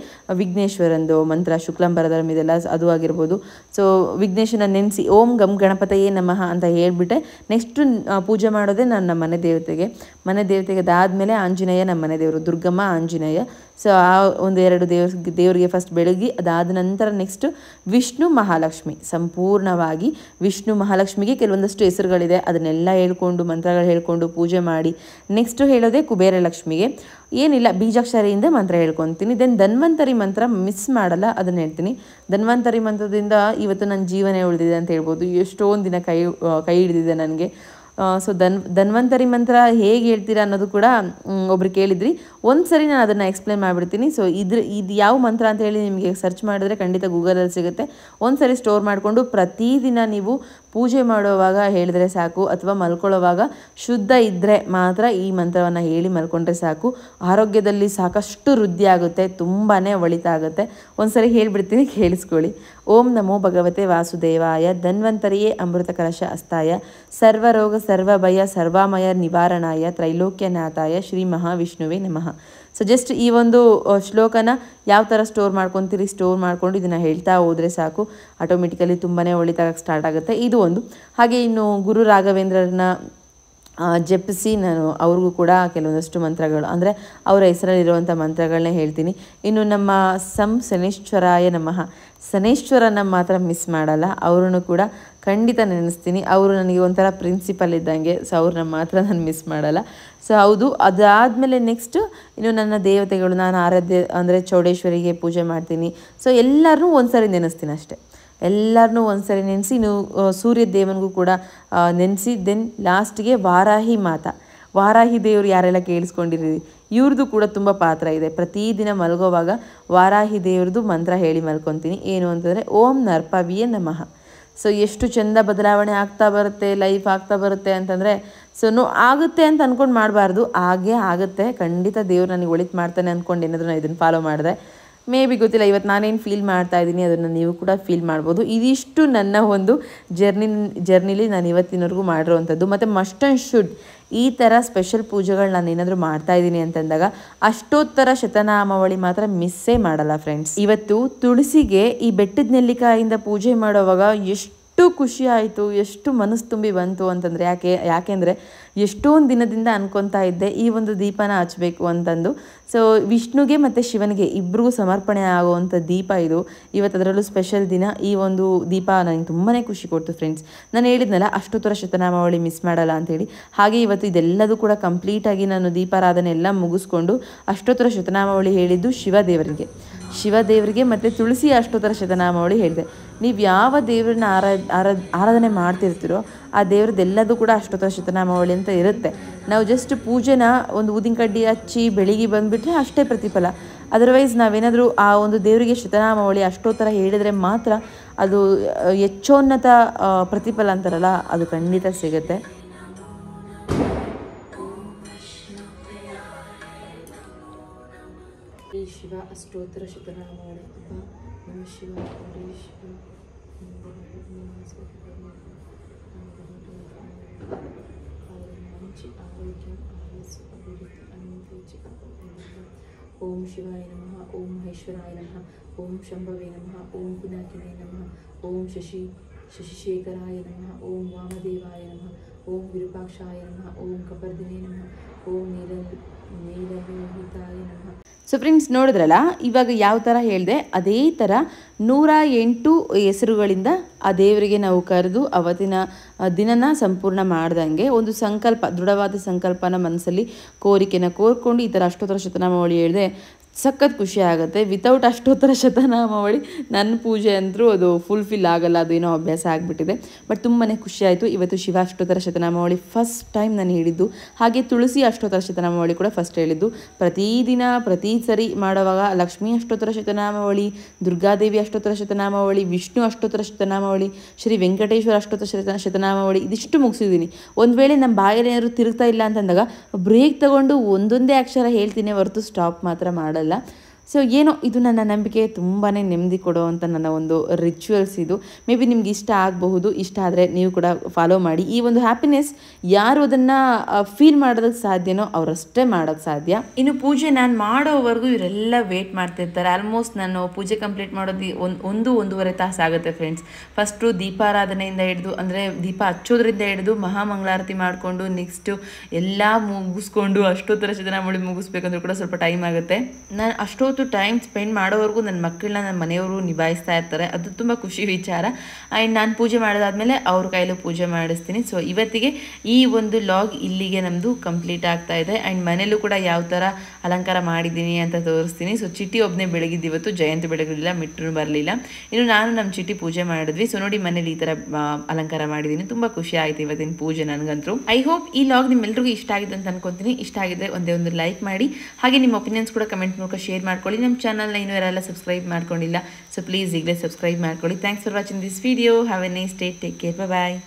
ವಿಘ್ನೇಶ್ವರಂದು ಮಂತ್ರ, ಶುಕ್ಲಾಂಬರಧರಂ ಇದೆಲ್ಲ ಅದು ಆಗಿರ್ಬೋದು. ಸೊ ವಿಘ್ನೇಶ್ವರನ ನೆನೆಸಿ ಓಂ ಗಂ ಗಣಪತಯೇ ನಮಃ ಅಂತ ಹೇಳ್ಬಿಟ್ಟೆ ನೆಕ್ಸ್ಟು ಪೂಜೆ ಮಾಡೋದೇ ನನ್ನ ಮನೆ ದೇವತೆಗೆ ಅದಾದಮೇಲೆ ಆಂಜನೇಯ, ನಮ್ಮ ಮನೆ ದೇವರು ದುರ್ಗಮ್ಮ, ಆಂಜನೇಯ. ಸೊ ಆ 1-2 ದೇವರಿಗೆ ಫಸ್ಟ್ ಬೆಳಗ್ಗೆ, ಅದಾದ ನಂತರ ನೆಕ್ಸ್ಟ್ ವಿಷ್ಣು ಮಹಾಲಕ್ಷ್ಮಿ. ಸಂಪೂರ್ಣವಾಗಿ ವಿಷ್ಣು ಮಹಾಲಕ್ಷ್ಮಿಗೆ ಕೆಲವೊಂದಷ್ಟು ಹೆಸರುಗಳಿದೆ, ಅದನ್ನೆಲ್ಲ ಹೇಳ್ಕೊಂಡು ಮಂತ್ರಗಳು ಹೇಳ್ಕೊಂಡು ಪೂಜೆ ಮಾಡಿ ನೆಕ್ಸ್ಟು ಹೇಳೋದೇ ಕುಬೇರ ಲಕ್ಷ್ಮಿಗೆ. ಏನಿಲ್ಲ, ಬೀಜಾಕ್ಷರಿಯಿಂದ ಮಂತ್ರ ಹೇಳ್ಕೊತೀನಿ. ದೆನ್ ಧನ್ವಂತರಿ ಮಂತ್ರ ಮಿಸ್ ಮಾಡಲ್ಲ, ಅದನ್ನು ಹೇಳ್ತೀನಿ. ಧನ್ವಂತರಿ ಮಂತ್ರದಿಂದ ಇವತ್ತು ನನ್ನ ಜೀವನ ಉಳಿದಿದೆ ಅಂತ ಹೇಳ್ಬೋದು. ಎಷ್ಟೊಂದು ದಿನ ಕೈ ಹಿಡಿದಿದೆ ನನಗೆ. ಸೊ ಧನ್ವಂತರಿ ಮಂತ್ರ ಹೇಗೆ ಹೇಳ್ತೀರಾ ಅನ್ನೋದು ಕೂಡ ಒಬ್ರು ಕೇಳಿದ್ರಿ. ಒಂದು ಸರಿ ನಾನು ಅದನ್ನು ಎಕ್ಸ್ಪ್ಲೇನ್ ಮಾಡಿಬಿಡ್ತೀನಿ. ಸೊ ಇದು ಯಾವ ಮಂತ್ರ ಅಂತ ಹೇಳಿ ನಿಮಗೆ ಸರ್ಚ್ ಮಾಡಿದ್ರೆ ಖಂಡಿತ ಗೂಗಲಲ್ಲಿ ಸಿಗುತ್ತೆ. ಒಂದು ಸರಿ ಸ್ಟೋರ್ ಮಾಡಿಕೊಂಡು ಪ್ರತಿದಿನ ನೀವು ಪೂಜೆ ಮಾಡುವಾಗ ಹೇಳಿದ್ರೆ ಸಾಕು, ಅಥವಾ ಮಲ್ಕೊಳ್ಳೋವಾಗ ಶುದ್ಧ ಇದ್ದರೆ ಮಾತ್ರ ಈ ಮಂತ್ರವನ್ನು ಹೇಳಿ ಮಲ್ಕೊಂಡ್ರೆ ಸಾಕು. ಆರೋಗ್ಯದಲ್ಲಿ ಸಾಕಷ್ಟು ವೃದ್ಧಿ ಆಗುತ್ತೆ, ತುಂಬಾ ಒಳಿತಾಗುತ್ತೆ. ಒಂದು ಸರಿ ಹೇಳಿಬಿಡ್ತೀನಿ, ಕೇಳಿಸ್ಕೊಳ್ಳಿ. ಓಂ ನಮೋ ಭಗವತೆ ವಾಸುದೇವಾಯ ಧನ್ವಂತರಿಯೇ ಅಮೃತ ಕಲಶ ಅಸ್ತಾಯ ಸರ್ವರೋಗ ಸರ್ವಭಯ ಸರ್ವಾಮಯ ನಿವಾರಣಾಯ ತ್ರೈಲೋಕ್ಯನಾಥಾಯ ಶ್ರೀ ಮಹಾವಿಷ್ಣುವೇ ನಮಃ. ಸೊ ಜಸ್ಟ್ ಈ ಒಂದು ಶ್ಲೋಕನ ಯಾವ ಥರ ಸ್ಟೋರ್ ಮಾಡ್ಕೊತೀರಿ, ಸ್ಟೋರ್ ಮಾಡ್ಕೊಂಡು ಇದನ್ನು ಹೇಳ್ತಾ ಹೋದರೆ ಸಾಕು, ಆಟೋಮೆಟಿಕಲಿ ತುಂಬಾ ಒಳಿತಾಗಕ್ಕೆ ಸ್ಟಾರ್ಟ್ ಆಗುತ್ತೆ. ಇದು ಒಂದು. ಹಾಗೆ ಇನ್ನು ಗುರು ರಾಘವೇಂದ್ರರನ್ನ ಜಪಿಸಿ ನಾನು ಅವ್ರಿಗೂ ಕೂಡ ಕೆಲವೊಂದಷ್ಟು ಮಂತ್ರಗಳು, ಅಂದರೆ ಅವರ ಹೆಸರಲ್ಲಿರುವಂಥ ಮಂತ್ರಗಳನ್ನೇ ಹೇಳ್ತೀನಿ. ಇನ್ನು ನಮ್ಮ ಶನೇಶ್ವರಾಯ ನಮಃ, ಶನೇಶ್ವರನ ಮಾತ್ರ ಮಿಸ್ ಮಾಡಲ್ಲ, ಅವರನ್ನು ಕೂಡ ಖಂಡಿತ ನೆನೆಸ್ತೀನಿ. ಅವರು ನನಗೆ ಒಂಥರ ಪ್ರಿನ್ಸಿಪಲ್ ಇದ್ದಂಗೆ. ಸೊ ಅವ್ರನ್ನ ಮಾತ್ರ ನಾನು ಮಿಸ್ ಮಾಡಲ್ಲ. ಸೊ ಹೌದು. ಅದಾದಮೇಲೆ ನೆಕ್ಸ್ಟು ಇನ್ನು ನನ್ನ ದೇವತೆಗಳು, ನಾನು ಆರಾಧ್ಯ ಅಂದರೆ ಚೌಡೇಶ್ವರಿಗೆ ಪೂಜೆ ಮಾಡ್ತೀನಿ. ಸೊ ಎಲ್ಲರನ್ನೂ ಒಂದು ಸರಿ ನೆನೆಸ್ತೀನಿ ಅಷ್ಟೇ. ಎಲ್ಲರನ್ನೂ ಒಂದು ಸರಿ ನೆನೆಸಿ, ಇನ್ನು ಸೂರ್ಯ ದೇವನಿಗೂ ಕೂಡ ನೆನೆಸಿ, ದೆನ್ ಲಾಸ್ಟಿಗೆ ವಾರಾಹಿ ಮಾತಾ, ವಾರಾಹಿ ದೇವರು ಯಾರೆಲ್ಲ ಕೇಳಿಸ್ಕೊಂಡಿದ್ದೀರಿ, ಇವ್ರದ್ದು ಕೂಡ ತುಂಬ ಪಾತ್ರ ಇದೆ. ಪ್ರತಿದಿನ ಮಲಗೋವಾಗ ವಾರಾಹಿ ದೇವ್ರದ್ದು ಮಂತ್ರ ಹೇಳಿ ಮಲ್ಕೊತೀನಿ. ಏನು ಅಂತಂದರೆ ಓಂ ನರ್ಪವಿಯೇ ನಮಃ. ಸೊ ಎಷ್ಟು ಚೆಂದ ಬದಲಾವಣೆ ಆಗ್ತಾ ಬರುತ್ತೆ, ಲೈಫ್ ಆಗ್ತಾ ಬರುತ್ತೆ ಅಂತಂದರೆ, ಸೊ ಆಗುತ್ತೆ ಅಂತ ಅಂದ್ಕೊಂಡು ಮಾಡಬಾರ್ದು, ಹಾಗೇ ಆಗುತ್ತೆ ಖಂಡಿತ. ದೇವ್ರು ನನಗೆ ಒಳಿತು ಮಾಡ್ತಾನೆ ಅಂದ್ಕೊಂಡು ಏನಾದರೂ ನಾನು ಇದನ್ನು ಫಾಲೋ ಮಾಡಿದೆ, ಮೇ ಬಿ ಗೊತ್ತಿಲ್ಲ, ಇವತ್ತು ನಾನೇನು ಫೀಲ್ ಮಾಡ್ತಾ ಇದ್ದೀನಿ ಅದನ್ನು ನೀವು ಕೂಡ ಫೀಲ್ ಮಾಡ್ಬೋದು. ಇದಿಷ್ಟು ನನ್ನ ಒಂದು ಜರ್ನಿಲಿ ನಾನು ಇವತ್ತಿನವರೆಗೂ ಮಾಡಿರೋವಂಥದ್ದು. ಮತ್ತು ಮಸ್ಟ್ ಆ್ಯಂಡ್ ಶುಡ್ ಈ ಥರ ಸ್ಪೆಷಲ್ ಪೂಜೆಗಳು ನಾನು ಏನಾದರೂ ಮಾಡ್ತಾಯಿದ್ದೀನಿ ಅಂತಂದಾಗ ಅಷ್ಟೋತ್ತರ ಶತನಾಮಾವಳಿ ಮಾತ್ರ ಮಿಸ್ಸೇ ಮಾಡಲ್ಲ ಫ್ರೆಂಡ್ಸ್. ಇವತ್ತು ತುಳಸಿಗೆ ಈ ಬೆಟ್ಟದ ನೆಲ್ಲಿಕಾಯಿಂದ ಪೂಜೆ ಮಾಡೋವಾಗ ಎಷ್ಟು ಖುಷಿ ಆಯಿತು, ಎಷ್ಟು ಮನಸ್ಸು ತುಂಬಿ ಬಂತು ಅಂತಂದರೆ, ಯಾಕೆಂದರೆ ಎಷ್ಟೊಂದು ದಿನದಿಂದ ಅನ್ಕೊತಾ ಇದ್ದೆ ಈ ಒಂದು ದೀಪನ ಹಚ್ಚಬೇಕು ಅಂತಂದು. ಸೊ ವಿಷ್ಣುಗೆ ಮತ್ತು ಶಿವನಿಗೆ ಇಬ್ಬರಿಗೂ ಸಮರ್ಪಣೆ ಆಗುವಂಥ ದೀಪ ಇದು. ಇವತ್ತು ಅದರಲ್ಲೂ ಸ್ಪೆಷಲ್ ದಿನ. ಈ ಒಂದು ದೀಪ ನನಗೆ ತುಂಬಾ ಖುಷಿ ಕೊಡ್ತು ಫ್ರೆಂಡ್ಸ್. ನಾನು ಹೇಳಿದ್ನಲ್ಲ ಅಷ್ಟೋತ್ತರ ಶತನಾಮಾವಳಿ ಮಿಸ್ ಮಾಡಲ್ಲ ಅಂಥೇಳಿ. ಹಾಗೆ ಇವತ್ತು ಇದೆಲ್ಲದೂ ಕೂಡ ಕಂಪ್ಲೀಟಾಗಿ ನಾನು ದೀಪಾರಾಧನೆ ಎಲ್ಲ ಮುಗಿಸ್ಕೊಂಡು ಅಷ್ಟೋತ್ತರ ಶತನಾಮಾವಳಿ ಹೇಳಿದ್ದು ಶಿವದೇವರಿಗೆ ಮತ್ತು ತುಳಸಿ ಅಷ್ಟೋತ್ತರ ಶತನಾಮಾವಳಿ ಹೇಳಿದೆ. ನೀವು ಯಾವ ದೇವ್ರನ್ನ ಆರಾಧನೆ ಮಾಡ್ತಿರ್ತೀರೋ ಆ ದೇವ್ರದ್ದೆಲ್ಲದೂ ಕೂಡ ಅಷ್ಟೋತ್ತರ ಶತನಾಮಾವಳಿ ಅಂತ ಇರುತ್ತೆ. ನಾವು ಜಸ್ಟ್ ಪೂಜೆನ ಒಂದು ಊದಿನ ಕಡ್ಡಿ ಹಚ್ಚಿ ಬೆಳಿಗ್ಗೆ ಬಂದುಬಿಟ್ರೆ ಅಷ್ಟೇ ಪ್ರತಿಫಲ. ಅದರ್ವೈಸ್ ನಾವೇನಾದರೂ ಆ ಒಂದು ದೇವರಿಗೆ ಶತನಾಮಾವಳಿ ಅಷ್ಟೋತ್ತರ ಹೇಳಿದರೆ ಮಾತ್ರ ಅದು ಹೆಚ್ಚೋನ್ನತ ಪ್ರತಿಫಲ ಅಂತಾರಲ್ಲ, ಅದು ಖಂಡಿತ ಸಿಗುತ್ತೆ. ಶಿವ ಅಷ್ಟೋತ್ತರ ಶತನಾಮಾವಳಿ. ನಮ ಶಿವ ಶಿವ ಓಂ ಶಿವಾಯ ನಮಃ, ಓಂ ಮಹೇಶ್ವರಾಯ ನಮಃ, ಓಂ ಶಂಭವೇ ನಮಃ, ಓಂ ಪಿನಾಕಿನೇ ನಮಃ, ಓಂ ಶಶಿಶೇಖರಾಯ ನಮಃ, ಓಂ ವಾಮದೇವಾಯ ನಮಃ, ಓಂ ವಿರೂಪಾಕ್ಷಾಯ ನಮಃ, ಓಂ ಕಪರ್ದಿನೇ ನಮಃ, ಓಂ ನೀಲಲೋಹಿತಾಯ ನಮಃ. ಸೊ ಫ್ರೆಂಡ್ಸ್ ನೋಡಿದ್ರಲ್ಲ, ಇವಾಗ ಯಾವ ಥರ ಹೇಳಿದೆ ಅದೇ ಥರ 108 ಹೆಸರುಗಳಿಂದ ಆ ದೇವರಿಗೆ ನಾವು ಕರೆದು ಅವತ್ತಿನ ದಿನನ ಸಂಪೂರ್ಣ ಮಾಡ್ದಂಗೆ ಒಂದು ಸಂಕಲ್ಪ, ದೃಢವಾದ ಸಂಕಲ್ಪನ ಮನಸ್ಸಲ್ಲಿ ಕೋರಿಕೆನ ಕೋರ್ಕೊಂಡು ಈ ಥರ ಅಷ್ಟೋತ್ತರ ಶತನಾಮಾವಳಿ ಹೇಳಿದೆ ಸಖತ್ ಖುಷಿ ಆಗುತ್ತೆ. ವಿತೌಟ್ ಅಷ್ಟೋತ್ತರ ಶತನಾಮಾವಳಿ ನನ್ನ ಪೂಜೆ ಅಂದರೂ ಅದು ಫುಲ್ಫಿಲ್ ಆಗಲ್ಲ, ಅದೇನೋ ಅಭ್ಯಾಸ ಆಗಿಬಿಟ್ಟಿದೆ. ಬಟ್ ತುಂಬಾ ಖುಷಿ ಆಯಿತು. ಇವತ್ತು ಶಿವ ಅಷ್ಟೋತ್ತರ ಶತನಾಮಾವಳಿ ಫಸ್ಟ್ ಟೈಮ್ ನಾನು ಹೇಳಿದ್ದು. ಹಾಗೆ ತುಳಸಿ ಅಷ್ಟೋತ್ತರ ಶತನಾಮಾವಳಿ ಕೂಡ ಫಸ್ಟ್ ಹೇಳಿದ್ದು. ಪ್ರತಿದಿನ ಪ್ರತಿ ಸರಿ ಮಾಡುವಾಗ ಲಕ್ಷ್ಮೀ ಅಷ್ಟೋತ್ತರ ಶತನಾಮಾವಳಿ, ದುರ್ಗಾದೇವಿ ಅಷ್ಟೋತ್ತರ ಶತನಾಮಾವಳಿ, ವಿಷ್ಣು ಅಷ್ಟೋತ್ತರ ಶತನಾಮಾವಳಿ, ಶ್ರೀ ವೆಂಕಟೇಶ್ವರ ಅಷ್ಟೋತ್ತರ ಶತನಾಮಾವಳಿ ಇದಿಷ್ಟು ಮುಗಿಸಿದ್ದೀನಿ. ಒಂದು ವೇಳೆ ನಮ್ಮ ಬಾಯಲ್ಲಿ ಏನಾದ್ರು ತಿರುಗ್ತಾ ಇಲ್ಲ ಅಂತಂದಾಗ ಬ್ರೇಕ್ ತಗೊಂಡು ಒಂದೊಂದೇ ಅಕ್ಷರ ಹೇಳ್ತೀನಿ ಹೊರತು ಸ್ಟಾಪ್ ಮಾತ್ರ ಮಾಡಲ್ಲ. ಸೊ ಏನೋ ಇದು ನನ್ನ ನಂಬಿಕೆ, ತುಂಬಾ ನೆಮ್ಮದಿ ಕೊಡೋವಂಥ ನನ್ನ ಒಂದು ರಿಚುವಲ್ಸ್ ಇದು. ಮೇ ಬಿ ನಿಮ್ಗೆ ಇಷ್ಟ ಆಗಬಹುದು. ಇಷ್ಟ ಆದರೆ ನೀವು ಕೂಡ ಫಾಲೋ ಮಾಡಿ. ಈ ಒಂದು ಹ್ಯಾಪಿನೆಸ್ ಯಾರು ಅದನ್ನು ಫೀಲ್ ಮಾಡೋದಕ್ಕೆ ಸಾಧ್ಯನೋ ಅವರಷ್ಟೇ ಮಾಡೋಕ್ಕೆ ಸಾಧ್ಯ. ಇನ್ನು ಪೂಜೆ ನಾನು ಮಾಡೋವರೆಗೂ ಇವರೆಲ್ಲ ವೇಟ್ ಮಾಡ್ತಿರ್ತಾರೆ. ಆಲ್ಮೋಸ್ಟ್ ನಾನು ಪೂಜೆ ಕಂಪ್ಲೀಟ್ ಮಾಡೋದು 1-1.5 ತಾಸು ಆಗುತ್ತೆ ಫ್ರೆಂಡ್ಸ್. ಫಸ್ಟು ದೀಪಾರಾಧನೆಯಿಂದ ಹಿಡಿದು, ಅಂದರೆ ದೀಪ ಹಚ್ಚೋದ್ರಿಂದ ಹಿಡಿದು ಮಹಾಮಂಗಳಾರತಿ ಮಾಡಿಕೊಂಡು ನೆಕ್ಸ್ಟು ಎಲ್ಲ ಮುಗಿಸ್ಕೊಂಡು ಅಷ್ಟೋತ್ತರ ಶತನಾಮಾವಳಿ ಮುಗಿಸ್ಬೇಕಂದ್ರೂ ಕೂಡ ಸ್ವಲ್ಪ ಟೈಮ್ ಆಗುತ್ತೆ. ನಾನು ಅಷ್ಟೋತ್ತರ ಹೊತ್ತು ಟೈಮ್ ಸ್ಪೆಂಡ್ ಮಾಡೋವರೆಗೂ ನನ್ನ ಮಕ್ಕಳನ್ನ ನನ್ನ ಮನೆಯವರು ನಿಭಾಯಿಸ್ತಾ ಇರ್ತಾರೆ. ಅದು ತುಂಬ ಖುಷಿ ವಿಚಾರ. ಆ್ಯಂಡ್ ನಾನು ಪೂಜೆ ಮಾಡೋದಾದ್ಮೇಲೆ ಅವ್ರ ಕೈಲೂ ಪೂಜೆ ಮಾಡಿಸ್ತೀನಿ. ಸೊ ಇವತ್ತಿಗೆ ಈ ಒಂದು ಲಾಗ್ ಇಲ್ಲಿಗೆ ನಮ್ಮದು ಕಂಪ್ಲೀಟ್ ಆಗ್ತಾ ಇದೆ. ಆ್ಯಂಡ್ ಮನೇಲೂ ಕೂಡ ಯಾವ ಥರ ಅಲಂಕಾರ ಮಾಡಿದ್ದೀನಿ ಅಂತ ತೋರಿಸ್ತೀನಿ. ಸೊ ಚಿಟ್ಟಿ ಒಬ್ಬನೇ ಬೆಳಗಿದ್ದು ಇವತ್ತು, ಜಯಂತ್ ಬೆಳಗಿರಲಿಲ್ಲ, ಮಿಟ್ರು ಬರಲಿಲ್ಲ. ಇನ್ನು ನಾನು ನಮ್ಮ ಚಿಟ್ಟಿ ಪೂಜೆ ಮಾಡಿದ್ವಿ. ಸೊ ನೋಡಿ ಮನೇಲಿ ಈ ಥರ ಅಲಂಕಾರ ಮಾಡಿದ್ದೀನಿ. ತುಂಬ ಖುಷಿ ಆಯಿತು ಇವತ್ತಿನ ಪೂಜೆ ನನಗಂತೂ. ಐ ಹೋಪ್ ಈ ಲಾಗ್ ನಿಮ್ಮೆಲ್ಲರಿಗೂ ಇಷ್ಟ ಆಗಿದೆ ಅಂತ ಅನ್ಕೊತೀನಿ. ಇಷ್ಟ ಆಗಿದ್ರೆ ಒಂದೇ ಒಂದು ಲೈಕ್ ಮಾಡಿ, ಹಾಗೆ ನಿಮ್ಮ ಒಪಿನಿಯನ್ಸ್ ಕೂಡ ಕಮೆಂಟ್ ಮೂಲಕ ಶೇರ್ ಮಾಡ್ಕೊಳ್ಳಿ. ನಮ್ಮ ಚಾನಲ್ನ ಇನ್ನೂ ಯಾರೆಲ್ಲ ಸಬ್ಸ್ಕ್ರೈಬ್ ಮಾಡ್ಕೊಂಡಿಲ್ಲ, ಸೊ ಪ್ಲೀಸ್ ಈಗಲೇ ಸಬ್ಸ್ಕ್ರೈಬ್ ಮಾಡ್ಕೊಳ್ಳಿ. Thanks for watching this video. Have a nice day. Take care. Bye.